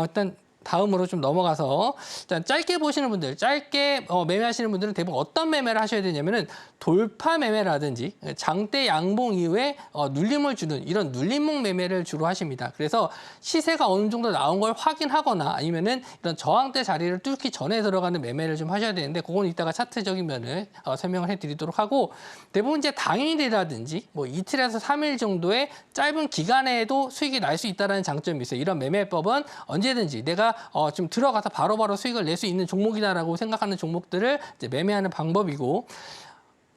일단 다음으로 좀 넘어가서 일단 짧게 보시는 분들, 짧게 매매하시는 분들은 대부분 어떤 매매를 하셔야 되냐면은 돌파 매매라든지 장대 양봉 이후에 눌림을 주는 이런 눌림목 매매를 주로 하십니다. 그래서 시세가 어느 정도 나온 걸 확인하거나 아니면은 이런 저항대 자리를 뚫기 전에 들어가는 매매를 좀 하셔야 되는데 그건 이따가 차트적인 면을 설명을 해드리도록 하고 대부분 이제 당일이라든지 뭐 이틀에서 3일 정도의 짧은 기간에도 수익이 날 수 있다는 장점이 있어요. 이런 매매법은 언제든지 내가 좀 들어가서 바로바로 수익을 낼 수 있는 종목이다라고 생각하는 종목들을 이제 매매하는 방법이고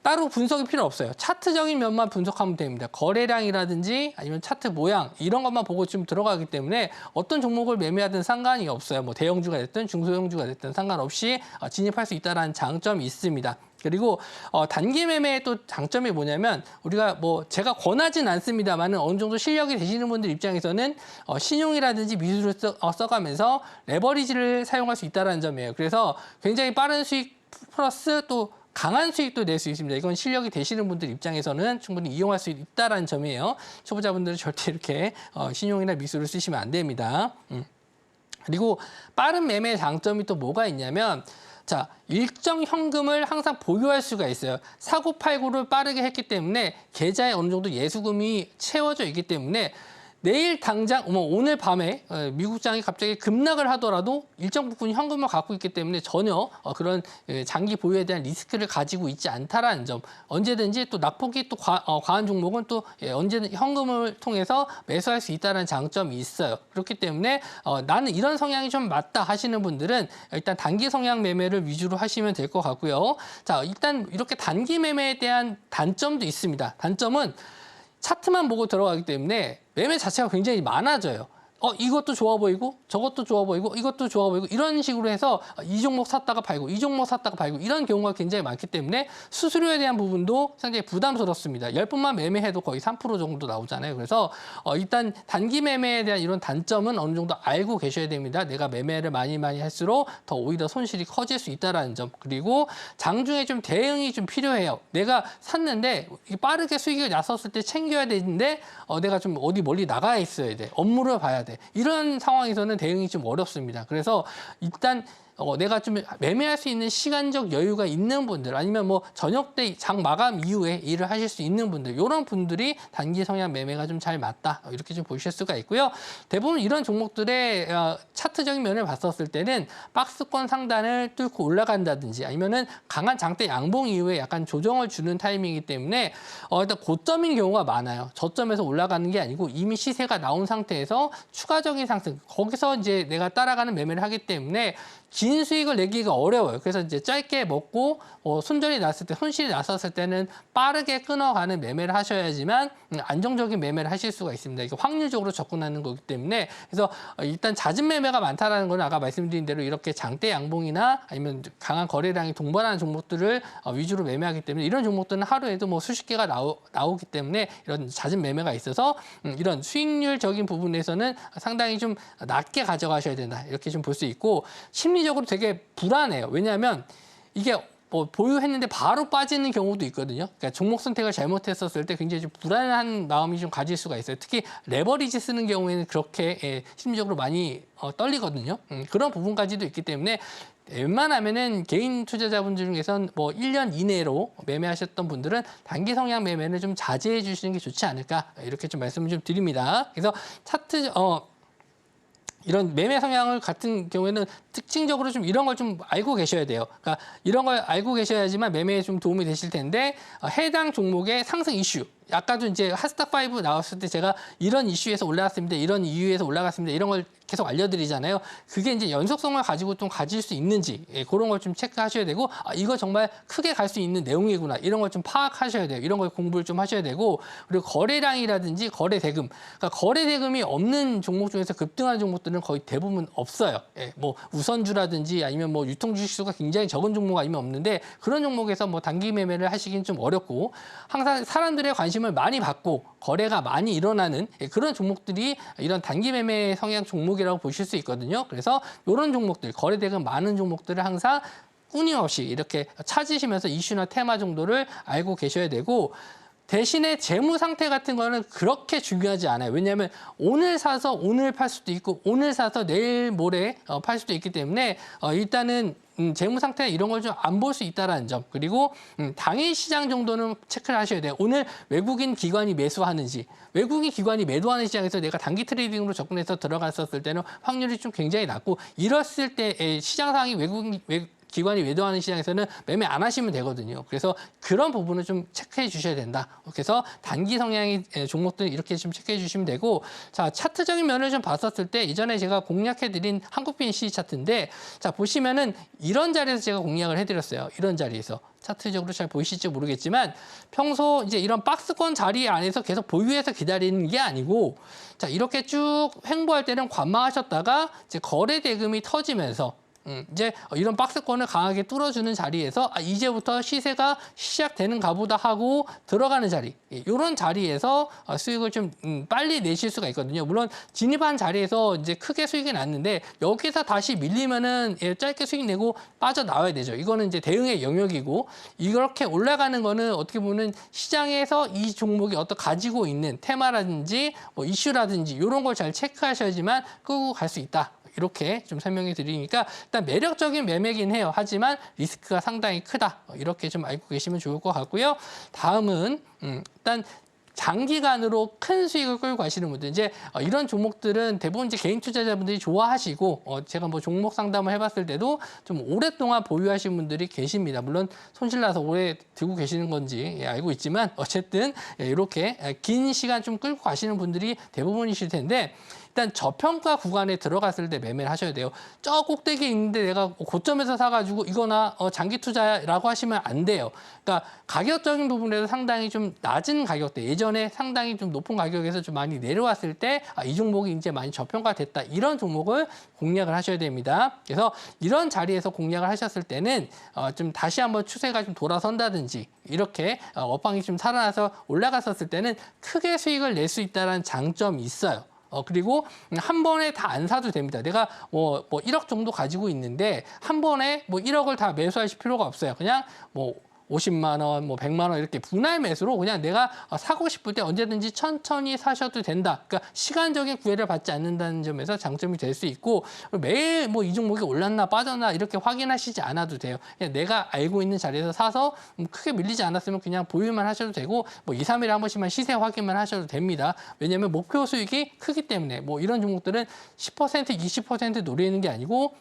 따로 분석이 필요 없어요. 차트적인 면만 분석하면 됩니다. 거래량이라든지 아니면 차트 모양 이런 것만 보고 좀 들어가기 때문에 어떤 종목을 매매하든 상관이 없어요. 뭐 대형주가 됐든 중소형주가 됐든 상관없이 진입할 수 있다는 장점이 있습니다. 그리고 단기 매매의 또 장점이 뭐냐면 우리가 뭐 제가 권하진 않습니다만은 어느 정도 실력이 되시는 분들 입장에서는 신용이라든지 미술을 써가면서 레버리지를 사용할 수 있다는 점이에요. 그래서 굉장히 빠른 수익 플러스 또 강한 수익도 낼 수 있습니다. 이건 실력이 되시는 분들 입장에서는 충분히 이용할 수 있다는 점이에요. 초보자분들은 절대 이렇게 신용이나 미술을 쓰시면 안 됩니다. 그리고 빠른 매매의 장점이 또 뭐가 있냐면 자, 일정 현금을 항상 보유할 수가 있어요. 사고팔고를 빠르게 했기 때문에 계좌에 어느 정도 예수금이 채워져 있기 때문에 내일 당장 오늘 밤에 미국장이 갑자기 급락을 하더라도 일정 부분 현금을 갖고 있기 때문에 전혀 그런 장기 보유에 대한 리스크를 가지고 있지 않다라는 점. 언제든지 또 낙폭이 또 과한 종목은 또 언제든 현금을 통해서 매수할 수 있다는 장점이 있어요. 그렇기 때문에 나는 이런 성향이 좀 맞다 하시는 분들은 일단 단기 성향 매매를 위주로 하시면 될 것 같고요. 자, 일단 이렇게 단기 매매에 대한 단점도 있습니다. 단점은 차트만 보고 들어가기 때문에 매매 자체가 굉장히 많아져요. 이것도 좋아 보이고 저것도 좋아 보이고 이것도 좋아 보이고 이런 식으로 해서 이 종목 샀다가 팔고 이 종목 샀다가 팔고 이런 경우가 굉장히 많기 때문에 수수료에 대한 부분도 상당히 부담스럽습니다. 10분만 매매해도 거의 3% 정도 나오잖아요. 그래서 일단 단기 매매에 대한 이런 단점은 어느 정도 알고 계셔야 됩니다. 내가 매매를 많이 할수록 더 오히려 손실이 커질 수 있다는 점. 그리고 장중에 좀 대응이 좀 필요해요. 내가 샀는데 빠르게 수익을 났었을 때 챙겨야 되는데 내가 좀 어디 멀리 나가 있어야 돼. 업무를 봐야 돼. 이런 상황에서는 대응이 좀 어렵습니다. 그래서 일단 내가 좀 매매할 수 있는 시간적 여유가 있는 분들 아니면 뭐 저녁 때 장 마감 이후에 일을 하실 수 있는 분들 이런 분들이 단기 성향 매매가 좀 잘 맞다 이렇게 좀 보실 수가 있고요. 대부분 이런 종목들의 차트적인 면을 봤었을 때는 박스권 상단을 뚫고 올라간다든지 아니면은 강한 장대 양봉 이후에 약간 조정을 주는 타이밍이기 때문에 일단 고점인 경우가 많아요. 저점에서 올라가는 게 아니고 이미 시세가 나온 상태에서 추가적인 상승 거기서 이제 내가 따라가는 매매를 하기 때문에 긴 수익을 내기가 어려워요. 그래서 이제 짧게 먹고 손절이 났을 때, 손실이 났었을 때는 빠르게 끊어가는 매매를 하셔야지만 안정적인 매매를 하실 수가 있습니다. 이게 확률적으로 접근하는 거기 때문에 그래서 일단 낮은 매매가 많다라는 건 아까 말씀드린 대로 이렇게 장대 양봉이나 아니면 강한 거래량이 동반하는 종목들을 위주로 매매하기 때문에 이런 종목들은 하루에도 뭐 수십 개가 나오기 때문에 이런 잦은 매매가 있어서 이런 수익률적인 부분에서는 상당히 좀 낮게 가져가셔야 된다. 이렇게 좀 볼 수 있고 심리적으로 되게 불안해요. 왜냐하면 이게 뭐 보유했는데 바로 빠지는 경우도 있거든요. 그러니까 종목 선택을 잘못했었을 때 굉장히 좀 불안한 마음이 좀 가질 수가 있어요. 특히 레버리지 쓰는 경우에는 그렇게 심리적으로 많이 떨리거든요. 그런 부분까지도 있기 때문에 웬만하면은 개인 투자자분들 중에선 뭐 1년 이내로 매매하셨던 분들은 단기 성향 매매는 좀 자제해 주시는 게 좋지 않을까 이렇게 좀 말씀을 좀 드립니다. 그래서 차트 이런 매매 성향을 같은 경우에는 특징적으로 좀 이런 걸 좀 알고 계셔야 돼요. 그러니까 이런 걸 알고 계셔야지만 매매에 좀 도움이 되실 텐데 해당 종목의 상승 이슈. 아까도 이제 하스닥5 나왔을 때 제가 이런 이슈에서 올라갔습니다. 이런 이유에서 올라갔습니다. 이런 걸 계속 알려드리잖아요. 그게 이제 연속성을 가지고 좀 가질 수 있는지 그런 걸 좀 체크하셔야 되고 이거 정말 크게 갈 수 있는 내용이구나. 이런 걸 좀 파악하셔야 돼요. 이런 걸 공부를 좀 하셔야 되고 그리고 거래량이라든지 거래 대금. 그러니까 거래 대금이 없는 종목 중에서 급등하는 종목들은 거의 대부분 없어요. 뭐 우선주라든지 아니면 뭐 유통 주식수가 굉장히 적은 종목 아니면 없는데 그런 종목에서 뭐 단기 매매를 하시긴 좀 어렵고 항상 사람들의 관심을 많이 받고 거래가 많이 일어나는 그런 종목들이 이런 단기 매매 성향 종목이라고 보실 수 있거든요. 그래서 이런 종목들, 거래 대금 많은 종목들을 항상 끊임없이 이렇게 찾으시면서 이슈나 테마 정도를 알고 계셔야 되고 대신에 재무 상태 같은 거는 그렇게 중요하지 않아요. 왜냐하면 오늘 사서 오늘 팔 수도 있고 오늘 사서 내일 모레 팔 수도 있기 때문에 일단은 재무 상태 이런 걸 좀 안 볼 수 있다라는 점 그리고 당일 시장 정도는 체크를 하셔야 돼요. 오늘 외국인 기관이 매수하는지 외국인 기관이 매도하는 시장에서 내가 단기 트레이딩으로 접근해서 들어갔었을 때는 확률이 좀 굉장히 낮고 이랬을 때 시장 상황이 외국인 기관이 매도하는 시장에서는 매매 안 하시면 되거든요. 그래서 그런 부분을 좀 체크해 주셔야 된다. 그래서 단기 성향의 종목들 이렇게 좀 체크해 주시면 되고 자 차트적인 면을 좀 봤었을 때 이전에 제가 공략해드린 한국 BNC 차트인데 자 보시면은 이런 자리에서 제가 공략을 해드렸어요. 이런 자리에서. 차트적으로 잘 보이실지 모르겠지만 평소 이제 이런 박스권 자리 안에서 계속 보유해서 기다리는 게 아니고 자 이렇게 쭉 횡보할 때는 관망하셨다가 이제 거래 대금이 터지면서 이제 이런 박스권을 강하게 뚫어주는 자리에서 이제부터 시세가 시작되는가 보다 하고 들어가는 자리 이런 자리에서 수익을 좀 빨리 내실 수가 있거든요. 물론 진입한 자리에서 이제 크게 수익이 났는데 여기서 다시 밀리면은 짧게 수익 내고 빠져나와야 되죠. 이거는 이제 대응의 영역이고 이렇게 올라가는 거는 어떻게 보면 시장에서 이 종목이 어떤 가지고 있는 테마라든지 뭐 이슈라든지 이런 걸 잘 체크하셔야지만 끄고 갈 수 있다. 이렇게 좀 설명해 드리니까 일단 매력적인 매매긴 해요. 하지만 리스크가 상당히 크다. 이렇게 좀 알고 계시면 좋을 것 같고요. 다음은 일단 장기간으로 큰 수익을 끌고 가시는 분들, 이제 이런 종목들은 대부분 이제 개인 투자자분들이 좋아하시고, 제가 뭐 종목 상담을 해봤을 때도 좀 오랫동안 보유하신 분들이 계십니다. 물론 손실나서 오래 들고 계시는 건지 알고 있지만 어쨌든 이렇게 긴 시간 좀 끌고 가시는 분들이 대부분이실 텐데, 일단 저평가 구간에 들어갔을 때 매매를 하셔야 돼요. 저 꼭대기에 있는데 내가 고점에서 사가지고 이거나 장기 투자라고 하시면 안 돼요. 그러니까 가격적인 부분에서 상당히 좀 낮은 가격대, 예전에 상당히 좀 높은 가격에서 좀 많이 내려왔을 때 이 종목이 이제 많이 저평가됐다. 이런 종목을 공략을 하셔야 됩니다. 그래서 이런 자리에서 공략을 하셨을 때는 좀 다시 한번 추세가 좀 돌아선다든지 이렇게 업황이 좀 살아나서 올라갔었을 때는 크게 수익을 낼 수 있다는 장점이 있어요. 그리고 한 번에 다 안 사도 됩니다. 내가 뭐 1억 정도 가지고 있는데 한 번에 뭐 1억을 다 매수하실 필요가 없어요. 그냥 뭐 50만 원, 뭐 100만 원 이렇게 분할 매수로 그냥 내가 사고 싶을 때 언제든지 천천히 사셔도 된다. 그러니까 시간적인 구애를 받지 않는다는 점에서 장점이 될 수 있고, 매일 뭐 이 종목이 올랐나 빠졌나 이렇게 확인하시지 않아도 돼요. 그냥 내가 알고 있는 자리에서 사서 크게 밀리지 않았으면 그냥 보유만 하셔도 되고, 뭐 2, 3일에 한 번씩만 시세 확인만 하셔도 됩니다. 왜냐하면 목표 수익이 크기 때문에 뭐 이런 종목들은 10%, 20% 노리는 게 아니고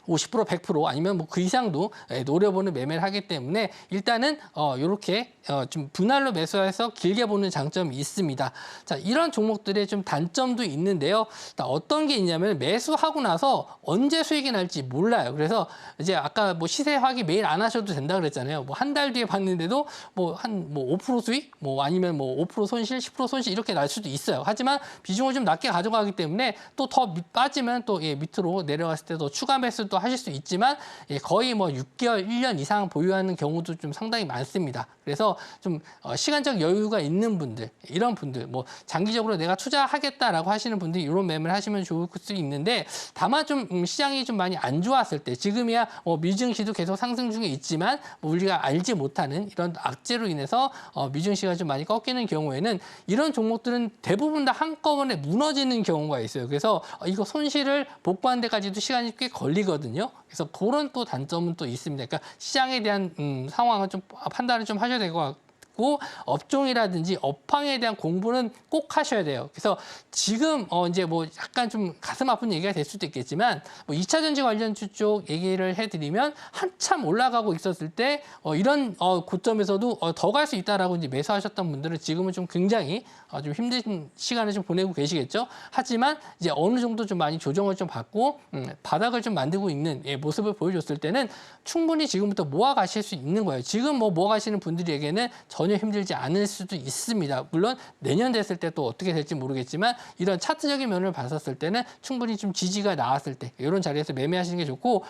50%, 100% 아니면 뭐 그 이상도 노려보는 매매를 하기 때문에 일단은 이렇게 좀 분할로 매수해서 길게 보는 장점이 있습니다. 자, 이런 종목들의 좀 단점도 있는데요. 어떤 게 있냐면 매수하고 나서 언제 수익이 날지 몰라요. 그래서 이제 아까 뭐 시세 확인 매일 안 하셔도 된다 그랬잖아요. 뭐 한 달 뒤에 봤는데도 뭐 한 5% 수익, 뭐 아니면 뭐 5% 손실, 10% 손실 이렇게 날 수도 있어요. 하지만 비중을 좀 낮게 가져가기 때문에 또 더 빠지면 또 밑으로 내려갔을 때 더 추가 매수도 하실 수 있지만 거의 뭐 6개월, 1년 이상 보유하는 경우도 좀 상당히 많습니다. 그래서 좀 시간적 여유가 있는 분들, 이런 분들, 뭐 장기적으로 내가 투자하겠다라고 하시는 분들이 이런 매매를 하시면 좋을 수 있는데, 다만 좀 시장이 좀 많이 안 좋았을 때, 지금이야 뭐 미증시도 계속 상승 중에 있지만 뭐 우리가 알지 못하는 이런 악재로 인해서 미증시가 좀 많이 꺾이는 경우에는 이런 종목들은 대부분 다 한꺼번에 무너지는 경우가 있어요. 그래서 이거 손실을 복구하는 데까지도 시간이 꽤 걸리거든요. 그래서 그런 또 단점은 또 있습니다. 그러니까 시장에 대한 상황을 좀 판단을 좀 하셔야 될 것 같고, 업종이라든지 업황에 대한 공부는 꼭 하셔야 돼요. 그래서 지금 이제 뭐 약간 좀 가슴 아픈 얘기가 될 수도 있겠지만, 뭐 2차 전지 관련주 쪽 얘기를 해드리면 한참 올라가고 있었을 때 이런 고점에서도 더 갈 수 있다라고 이제 매수하셨던 분들은 지금은 좀 굉장히 좀 힘든 시간을 좀 보내고 계시겠죠. 하지만 이제 어느 정도 좀 많이 조정을 좀 받고 바닥을 좀 만들고 있는 모습을 보여줬을 때는 충분히 지금부터 모아가실 수 있는 거예요. 지금 뭐 모아가시는 분들에게는 전혀 힘들지 않을 수도 있습니다. 물론 내년 됐을 때 또 어떻게 될지 모르겠지만 이런 차트적인 면을 봤었을 때는 충분히 좀 지지가 나왔을 때 이런 자리에서 매매하시는 게 좋고,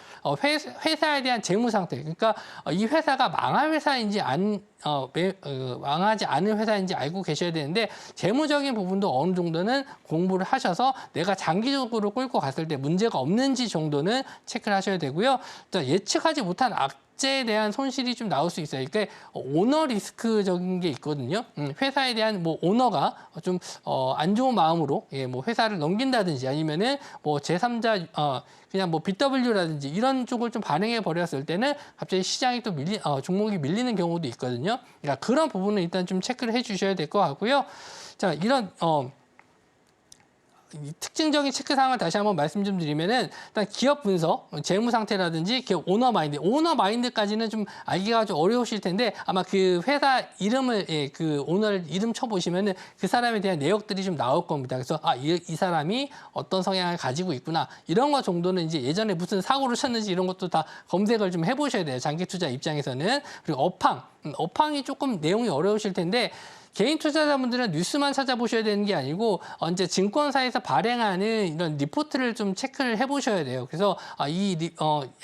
회사에 대한 재무 상태, 그러니까 이 회사가 망할 회사인지 망하지 않은 회사인지 알고 계셔야 되는데, 재무적인 부분도 어느 정도는 공부를 하셔서 내가 장기적으로 끌고 갔을 때 문제가 없는지 정도는 체크를 하셔야 되고요. 예측하지 못한 악재에 대한 손실이 좀 나올 수 있어요. 그러니까 오너 리스크적인 게 있거든요. 회사에 대한 뭐 오너가 좀 안 좋은 마음으로 뭐 회사를 넘긴다든지 아니면은 뭐 제3자 그냥 뭐 BW라든지 이런 쪽을 좀 반영해 버렸을 때는 갑자기 시장이 또 종목이 밀리는 경우도 있거든요. 그러니까 그런 부분은 일단 좀 체크를 해 주셔야 될 것 같고요. 자, 이런 특징적인 체크 사항을 다시 한번 말씀 좀 드리면은, 일단 기업 분석, 재무 상태라든지 기업 오너 마인드까지는 좀 알기가 좀 어려우실 텐데, 아마 그 회사 이름을 그 오너를 이름 쳐보시면은 그 사람에 대한 내역들이 좀 나올 겁니다. 그래서 이 사람이 어떤 성향을 가지고 있구나, 이런 거 정도는 이제 예전에 무슨 사고를 쳤는지 이런 것도 다 검색을 좀 해보셔야 돼요. 장기 투자 입장에서는. 그리고 업황이 조금 내용이 어려우실 텐데, 개인 투자자분들은 뉴스만 찾아보셔야 되는 게 아니고 이제 증권사에서 발행하는 이런 리포트를 좀 체크를 해보셔야 돼요. 그래서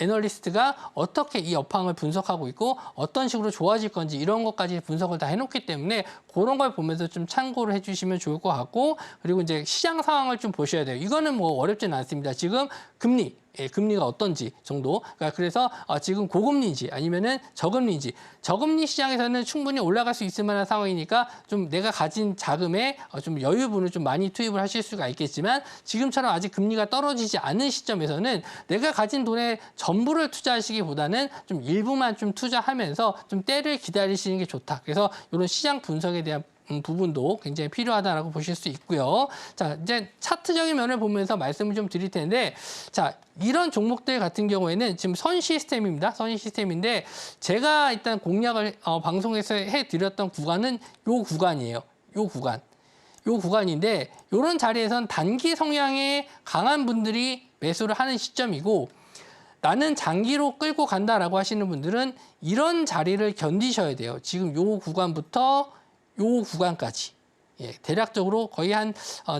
애널리스트가 어떻게 이 업황을 분석하고 있고 어떤 식으로 좋아질 건지 이런 것까지 분석을 다 해놓기 때문에 그런 걸 보면서 좀 참고를 해주시면 좋을 것 같고, 그리고 이제 시장 상황을 좀 보셔야 돼요. 이거는 뭐 어렵지는 않습니다. 지금 금리가 어떤지 정도. 그래서 지금 고금리인지 아니면은 저금리인지, 저금리 시장에서는 충분히 올라갈 수 있을 만한 상황이니까 좀 내가 가진 자금에 좀 여유분을 좀 많이 투입을 하실 수가 있겠지만, 지금처럼 아직 금리가 떨어지지 않은 시점에서는 내가 가진 돈의 전부를 투자하시기보다는 좀 일부만 좀 투자하면서 좀 때를 기다리시는 게 좋다. 그래서 이런 시장 분석에 대한 부분도 굉장히 필요하다라고 보실 수 있고요. 자, 이제 차트적인 면을 보면서 말씀을 좀 드릴 텐데, 자, 이런 종목들 같은 경우에는 지금 선 시스템입니다. 선 시스템인데 제가 일단 공략을 방송에서 해드렸던 구간은 요 구간이에요. 요 구간인데 이런 자리에선 단기 성향에 강한 분들이 매수를 하는 시점이고 나는 장기로 끌고 간다라고 하시는 분들은 이런 자리를 견디셔야 돼요. 지금 요 구간부터 요 구간까지. 예, 대략적으로 거의 한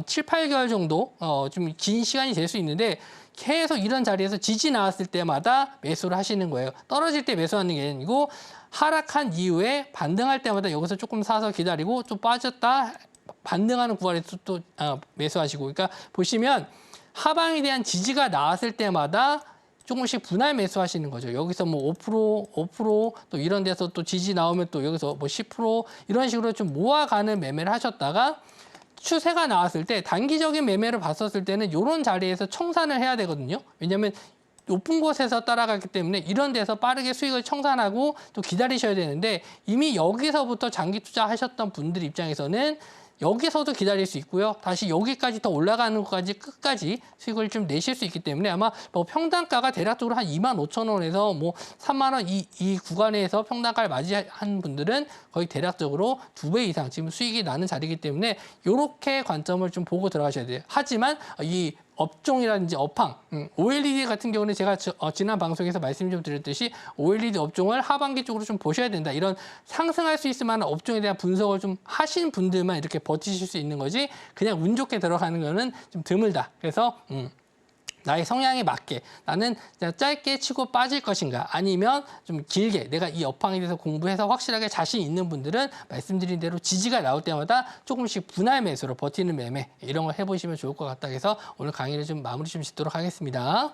7, 8개월 정도 좀 긴 시간이 될 수 있는데 계속 이런 자리에서 지지 나왔을 때마다 매수를 하시는 거예요. 떨어질 때 매수하는 게 아니고 하락한 이후에 반등할 때마다 여기서 조금 사서 기다리고 또 빠졌다 반등하는 구간에서 또 매수하시고. 그러니까 보시면 하방에 대한 지지가 나왔을 때마다 조금씩 분할 매수하시는 거죠. 여기서 뭐 5% 또 이런 데서 또 지지 나오면 또 여기서 뭐 10% 이런 식으로 좀 모아가는 매매를 하셨다가 추세가 나왔을 때 단기적인 매매를 봤었을 때는 이런 자리에서 청산을 해야 되거든요. 왜냐하면 높은 곳에서 따라갔기 때문에 이런 데서 빠르게 수익을 청산하고 또 기다리셔야 되는데 이미 여기서부터 장기 투자하셨던 분들 입장에서는 여기서도 기다릴 수 있고요. 다시 여기까지 더 올라가는 것까지 끝까지 수익을 좀 내실 수 있기 때문에 아마 뭐 평단가가 대략적으로 한 25,000원에서 뭐 3만 원 이 구간에서 평단가를 맞이한 분들은 거의 대략적으로 2배 이상 지금 수익이 나는 자리이기 때문에 이렇게 관점을 좀 보고 들어가셔야 돼요. 하지만 이 업종이라든지 업황, OLED 같은 경우는 제가 지난 방송에서 말씀 좀 드렸듯이 OLED 업종을 하반기 쪽으로 좀 보셔야 된다. 이런 상승할 수 있을 만한 업종에 대한 분석을 좀 하신 분들만 이렇게 버티실 수 있는 거지 그냥 운 좋게 들어가는 거는 좀 드물다. 그래서 나의 성향에 맞게 나는 그냥 짧게 치고 빠질 것인가 아니면 좀 길게 내가 이 업황에 대해서 공부해서 확실하게 자신 있는 분들은 말씀드린 대로 지지가 나올 때마다 조금씩 분할 매수로 버티는 매매 이런 걸 해보시면 좋을 것 같다 해서 오늘 강의를 좀 마무리 좀 짓도록 하겠습니다.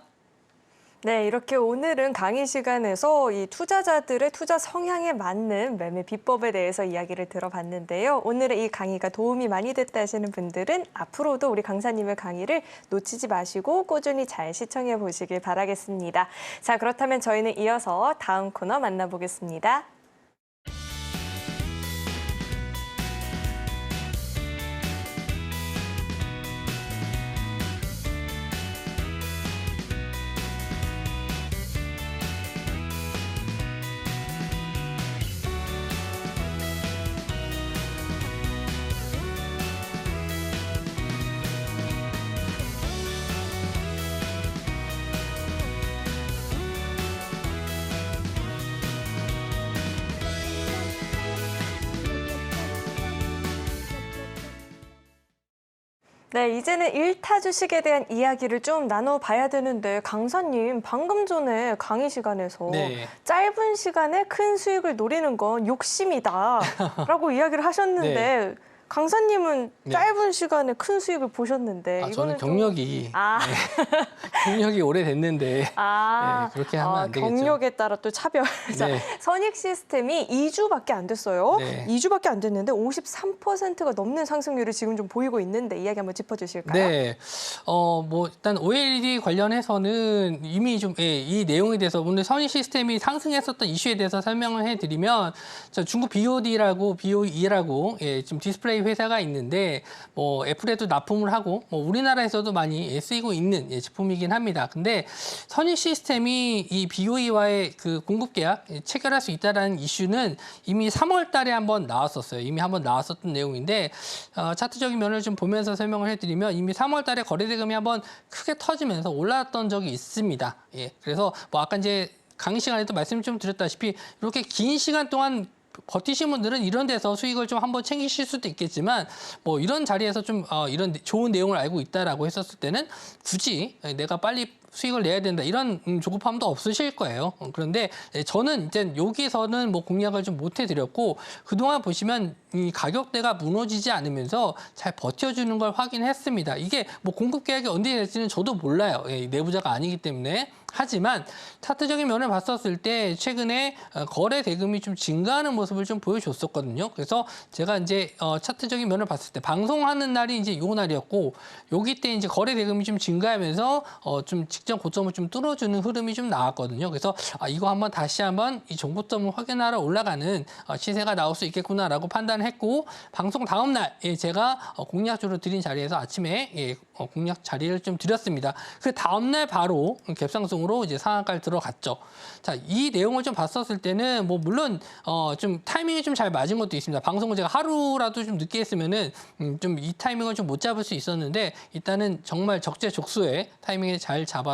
네, 이렇게 오늘은 강의 시간에서 이 투자자들의 투자 성향에 맞는 매매 비법에 대해서 이야기를 들어봤는데요. 오늘의 이 강의가 도움이 많이 됐다 하시는 분들은 앞으로도 우리 강사님의 강의를 놓치지 마시고 꾸준히 잘 시청해 보시길 바라겠습니다. 자, 그렇다면 저희는 이어서 다음 코너 만나보겠습니다. 네, 이제는 1타 주식에 대한 이야기를 좀 나눠봐야 되는데 강사님 방금 전에 강의 시간에서 네. 짧은 시간에 큰 수익을 노리는 건 욕심이다 라고 이야기를 하셨는데 네. 강사님은 네. 짧은 시간에 큰 수익을 보셨는데 저는 이거는 경력이 네. 경력이 오래됐는데 네, 그렇게 하면 안 되겠죠. 경력에 따라 또 차별. 자, 네. 선익 시스템이 2주밖에 안 됐어요. 네. 2주밖에 안 됐는데 53%가 넘는 상승률을 지금 좀 보이고 있는데 이야기 한번 짚어주실까요? 네, 뭐 일단 OLED 관련해서는 이미 좀 이 내용에 대해서 오늘 선익 시스템이 상승했었던 이슈에 대해서 설명을 해드리면 중국 BOE라고 지금 디스플레이 회사가 있는데 뭐 애플에도 납품을 하고 뭐 우리나라에서도 많이 쓰이고 있는 제품이긴 합니다. 근데 선익 시스템이 이 BOE와의 그 공급 계약 체결할 수 있다라는 이슈는 이미 3월달에 한번 나왔었어요. 이미 한번 나왔었던 내용인데 차트적인 면을 좀 보면서 설명을 해드리면 이미 3월달에 거래대금이 한번 크게 터지면서 올라왔던 적이 있습니다. 예, 그래서 뭐 아까 이제 강의 시간에도 말씀을 좀 드렸다시피 이렇게 긴 시간 동안 버티신 분들은 이런 데서 수익을 좀 한번 챙기실 수도 있겠지만 뭐 이런 자리에서 좀 이런 좋은 내용을 알고 있다라고 했었을 때는 굳이 내가 빨리 수익을 내야 된다 이런 조급함도 없으실 거예요. 그런데 저는 이제 여기서는 뭐 공략을 좀 못 해드렸고 그동안 보시면 이 가격대가 무너지지 않으면서 잘 버텨주는 걸 확인했습니다. 이게 뭐 공급 계약이 언제 될지는 저도 몰라요. 내부자가 아니기 때문에. 하지만 차트적인 면을 봤었을 때 최근에 거래 대금이 좀 증가하는 모습을 좀 보여줬었거든요. 그래서 제가 이제 차트적인 면을 봤을 때 방송하는 날이 이제 요 날이었고 여기 때 이제 거래 대금이 좀 증가하면서 좀 직전 고점을 좀 뚫어주는 흐름이 좀 나왔거든요. 그래서 이거 한번 다시 한번 이 정고점을 확인하러 올라가는 시세가 나올 수 있겠구나라고 판단을 했고 방송 다음 날 제가 공략주로 드린 자리에서 아침에 공략 자리를 좀 드렸습니다. 그 다음 날 바로 갭상승으로 이제 상한가를 들어갔죠. 자, 이 내용을 좀 봤었을 때는 뭐 물론 좀 타이밍이 좀 잘 맞은 것도 있습니다. 방송을 제가 하루라도 좀 늦게 했으면은 좀 이 타이밍을 좀 못 잡을 수 있었는데 일단은 정말 적재적소에 타이밍을 잘 잡아서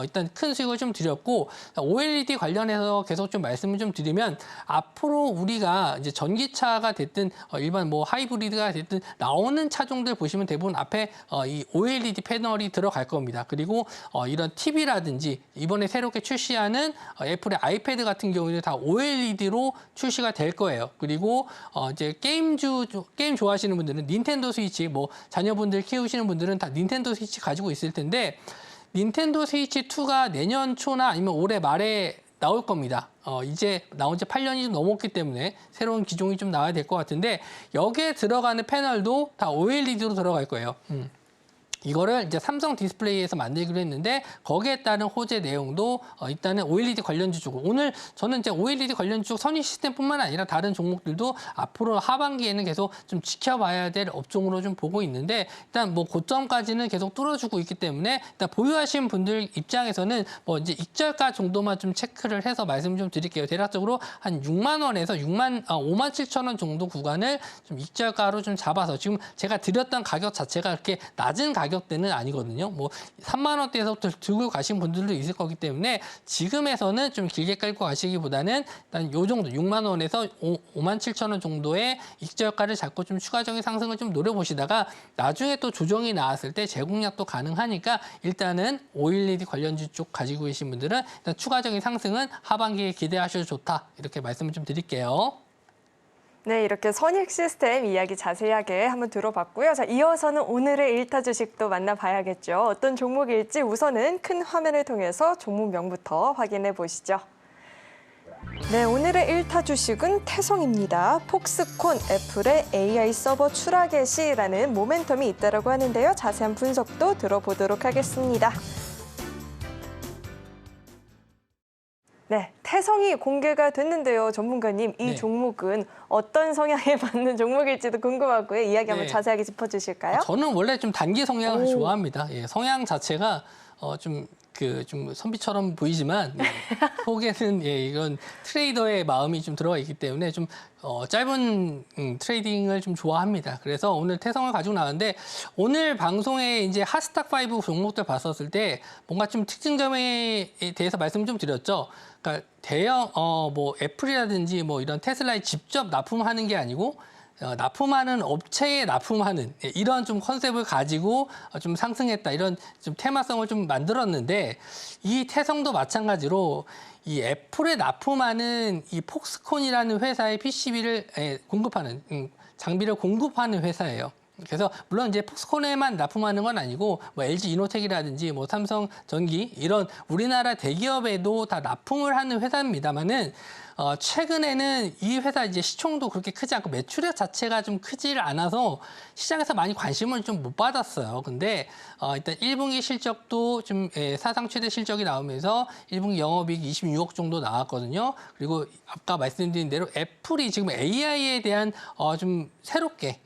일단 큰 수익을 좀 드렸고 OLED 관련해서 계속 좀 말씀을 좀 드리면 앞으로 우리가 이제 전기차가 됐든 일반 뭐 하이브리드가 됐든 나오는 차종들 보시면 대부분 앞에 이 OLED 패널이 들어갈 겁니다. 그리고 이런 TV라든지 이번에 새롭게 출시하는 애플의 아이패드 같은 경우에는 다 OLED로 출시가 될 거예요. 그리고 이제 게임 좋아하시는 분들은 닌텐도 스위치, 뭐 자녀분들 키우시는 분들은 다 닌텐도 스위치 가지고 있을 텐데 닌텐도 스위치 2가 내년 초나 아니면 올해 말에 나올 겁니다. 이제 나온 지 8년이 좀 넘었기 때문에 새로운 기종이 좀 나와야 될 것 같은데 여기에 들어가는 패널도 다 OLED로 들어갈 거예요. 이거를 이제 삼성 디스플레이에서 만들기로 했는데 거기에 따른 호재 내용도 일단은 OLED 관련주 쪽 오늘 저는 이제 OLED 관련주 쪽 선의 시스템뿐만 아니라 다른 종목들도 앞으로 하반기에는 계속 좀 지켜봐야 될 업종으로 좀 보고 있는데 일단 뭐 고점까지는 계속 뚫어주고 있기 때문에 일단 보유하신 분들 입장에서는 뭐 이제 익절가 정도만 좀 체크를 해서 말씀 좀 드릴게요. 대략적으로 한 6만 원에서 5만 7천 원 정도 구간을 좀 익절가로 좀 잡아서 지금 제가 드렸던 가격 자체가 그렇게 낮은 가격대는 아니거든요. 뭐 3만 원대에서부터 들고 가신 분들도 있을 거기 때문에 지금에서는 좀 길게 끌고 가시기보다는 일단 요 정도 6만 원에서 5만 7천 원 정도의 익절가를 잡고 좀 추가적인 상승을 좀 노려보시다가 나중에 또 조정이 나왔을 때 재공략도 가능하니까 일단은 OLED 관련주 쪽 가지고 계신 분들은 일단 추가적인 상승은 하반기에 기대하셔도 좋다. 이렇게 말씀을 좀 드릴게요. 네, 이렇게 선익 시스템 이야기 자세하게 한번 들어봤고요. 자, 이어서는 오늘의 1타 주식도 만나봐야겠죠. 어떤 종목일지 우선은 큰 화면을 통해서 종목명부터 확인해 보시죠. 네, 오늘의 1타 주식은 태성입니다. 폭스콘, 애플의 AI 서버 추락 개시라는 모멘텀이 있다고 하는데요. 자세한 분석도 들어보도록 하겠습니다. 네, 태성이 공개가 됐는데요. 전문가님, 이 네. 종목은 어떤 성향에 맞는 종목일지도 궁금하고요. 이야기 한번 네. 자세하게 짚어주실까요? 저는 원래 좀 단기 성향을 좋아합니다. 성향 자체가 좀 선비처럼 보이지만 속에는 이건 트레이더의 마음이 좀 들어가 있기 때문에 좀 짧은 트레이딩을 좀 좋아합니다. 그래서 오늘 태성을 가지고 나왔는데 오늘 방송에 이제 핫스탁 5 종목들 봤었을 때 뭔가 좀 특징점에 대해서 말씀 좀 드렸죠. 그러니까 대형 뭐 애플이라든지 뭐 이런 테슬라에 직접 납품하는 게 아니고 납품하는 업체에 납품하는 이런 좀 컨셉을 가지고 좀 상승했다 이런 좀 테마성을 좀 만들었는데 이 태성도 마찬가지로 이 애플에 납품하는 이 폭스콘이라는 회사의 PCB를 공급하는 장비를 공급하는 회사예요. 그래서 물론 이제 폭스콘에만 납품하는 건 아니고 뭐 LG 이노텍이라든지 뭐 삼성 전기 이런 우리나라 대기업에도 다 납품을 하는 회사입니다만은 최근에는 이 회사 이제 시총도 그렇게 크지 않고 매출액 자체가 좀 크지를 않아서 시장에서 많이 관심을 좀 못 받았어요. 근데 일단 1분기 실적도 좀 사상 최대 실적이 나오면서 1분기 영업이익 26억 정도 나왔거든요. 그리고 아까 말씀드린 대로 애플이 지금 AI에 대한 좀 새롭게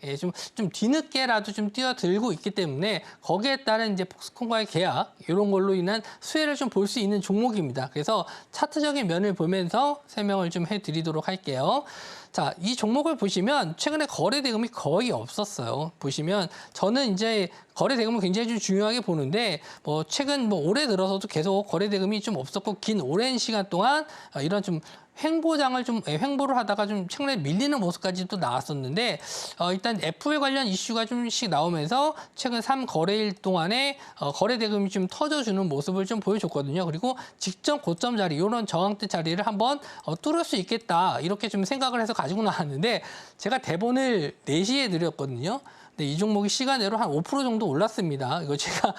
좀 뒤늦게라도 좀 뛰어들고 있기 때문에 거기에 따른 이제 폭스콘과의 계약 이런 걸로 인한 수혜를 좀 볼 수 있는 종목입니다. 그래서 차트적인 면을 보면서 설명을 좀 해드리도록 할게요. 자, 이 종목을 보시면 최근에 거래 대금이 거의 없었어요. 보시면 저는 이제 거래 대금을 굉장히 좀 중요하게 보는데 뭐 최근 뭐 올해 들어서도 계속 거래 대금이 좀 없었고 긴 오랜 시간 동안 이런 좀 횡보장을 좀 횡보를 하다가 좀 최근에 밀리는 모습까지 또 나왔었는데 일단 애플 관련 이슈가 좀씩 나오면서 최근 3거래일 동안에 거래 대금이 좀 터져주는 모습을 좀 보여줬거든요. 그리고 직전 고점 자리 이런 저항대 자리를 한번 뚫을 수 있겠다 이렇게 좀 생각을 해서 가지고 나왔는데 제가 대본을 4시에 드렸거든요. 근데 이 종목이 시간외로 한 5% 정도 올랐습니다. 이거 제가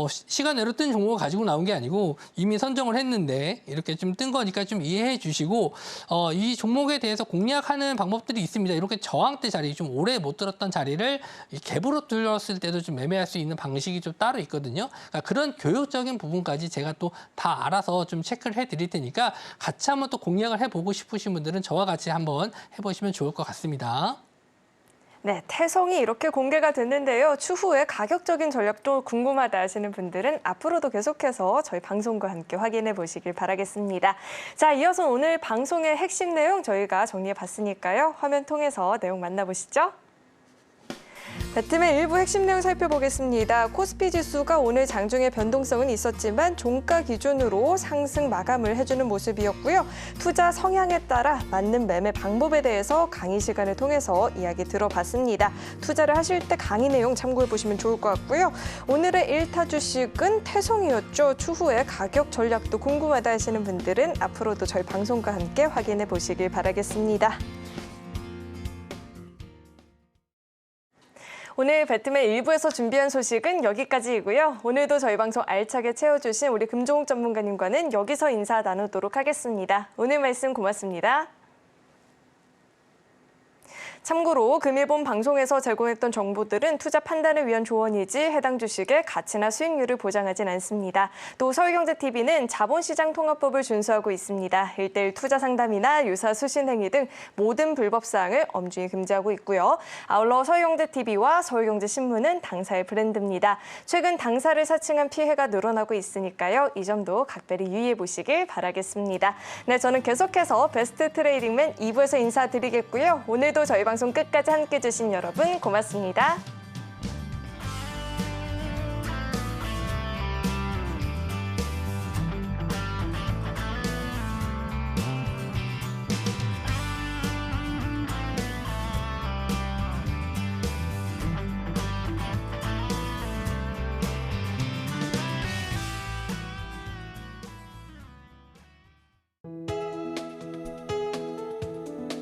시간외로 뜬 종목을 가지고 나온 게 아니고 이미 선정을 했는데 이렇게 좀 뜬 거니까 좀 이해해 주시고 이 종목에 대해서 공략하는 방법들이 있습니다. 이렇게 저항대 자리, 좀 오래 못 들었던 자리를 갭으로 뚫었을 때도 좀 매매할 수 있는 방식이 좀 따로 있거든요. 그러니까 그런 교육적인 부분까지 제가 또 다 알아서 좀 체크를 해드릴 테니까 같이 한번 또 공략을 해보고 싶으신 분들은 저와 같이 한번 해보시면 좋을 것 같습니다. 네, 태성이 이렇게 공개가 됐는데요. 추후에 가격적인 전략도 궁금하다 하시는 분들은 앞으로도 계속해서 저희 방송과 함께 확인해 보시길 바라겠습니다. 자, 이어서 오늘 방송의 핵심 내용 저희가 정리해 봤으니까요. 화면 통해서 내용 만나보시죠. 배트맨 일부 핵심 내용 살펴보겠습니다. 코스피 지수가 오늘 장중에 변동성은 있었지만 종가 기준으로 상승 마감을 해주는 모습이었고요. 투자 성향에 따라 맞는 매매 방법에 대해서 강의 시간을 통해서 이야기 들어봤습니다. 투자를 하실 때 강의 내용 참고해 보시면 좋을 것 같고요. 오늘의 1타 주식은 태성이었죠. 추후에 가격 전략도 궁금하다 하시는 분들은 앞으로도 저희 방송과 함께 확인해 보시길 바라겠습니다. 오늘 배트맨 1부에서 준비한 소식은 여기까지이고요. 오늘도 저희 방송 알차게 채워주신 우리 금종욱 전문가님과는 여기서 인사 나누도록 하겠습니다. 오늘 말씀 고맙습니다. 참고로 금일본 방송에서 제공했던 정보들은 투자 판단을 위한 조언이지 해당 주식의 가치나 수익률을 보장하진 않습니다. 또 서울경제TV는 자본시장 통합법을 준수하고 있습니다. 1:1 투자 상담이나 유사 수신 행위 등 모든 불법 사항을 엄중히 금지하고 있고요. 아울러 서울경제TV와 서울경제신문은 당사의 브랜드입니다. 최근 당사를 사칭한 피해가 늘어나고 있으니까요. 이 점도 각별히 유의해 보시길 바라겠습니다. 네, 저는 계속해서 베스트 트레이딩맨 2부에서 인사드리겠고요. 오늘도 저희 방송 끝까지 함께해 주신 여러분 고맙습니다.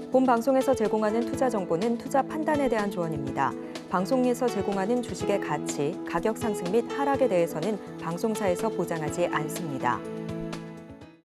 본 방송에서 제공하는 투자 정보는 투자 판단에 대한 조언입니다. 방송에서 제공하는 주식의 가치, 가격 상승 및 하락에 대해서는 방송사에서 보장하지 않습니다.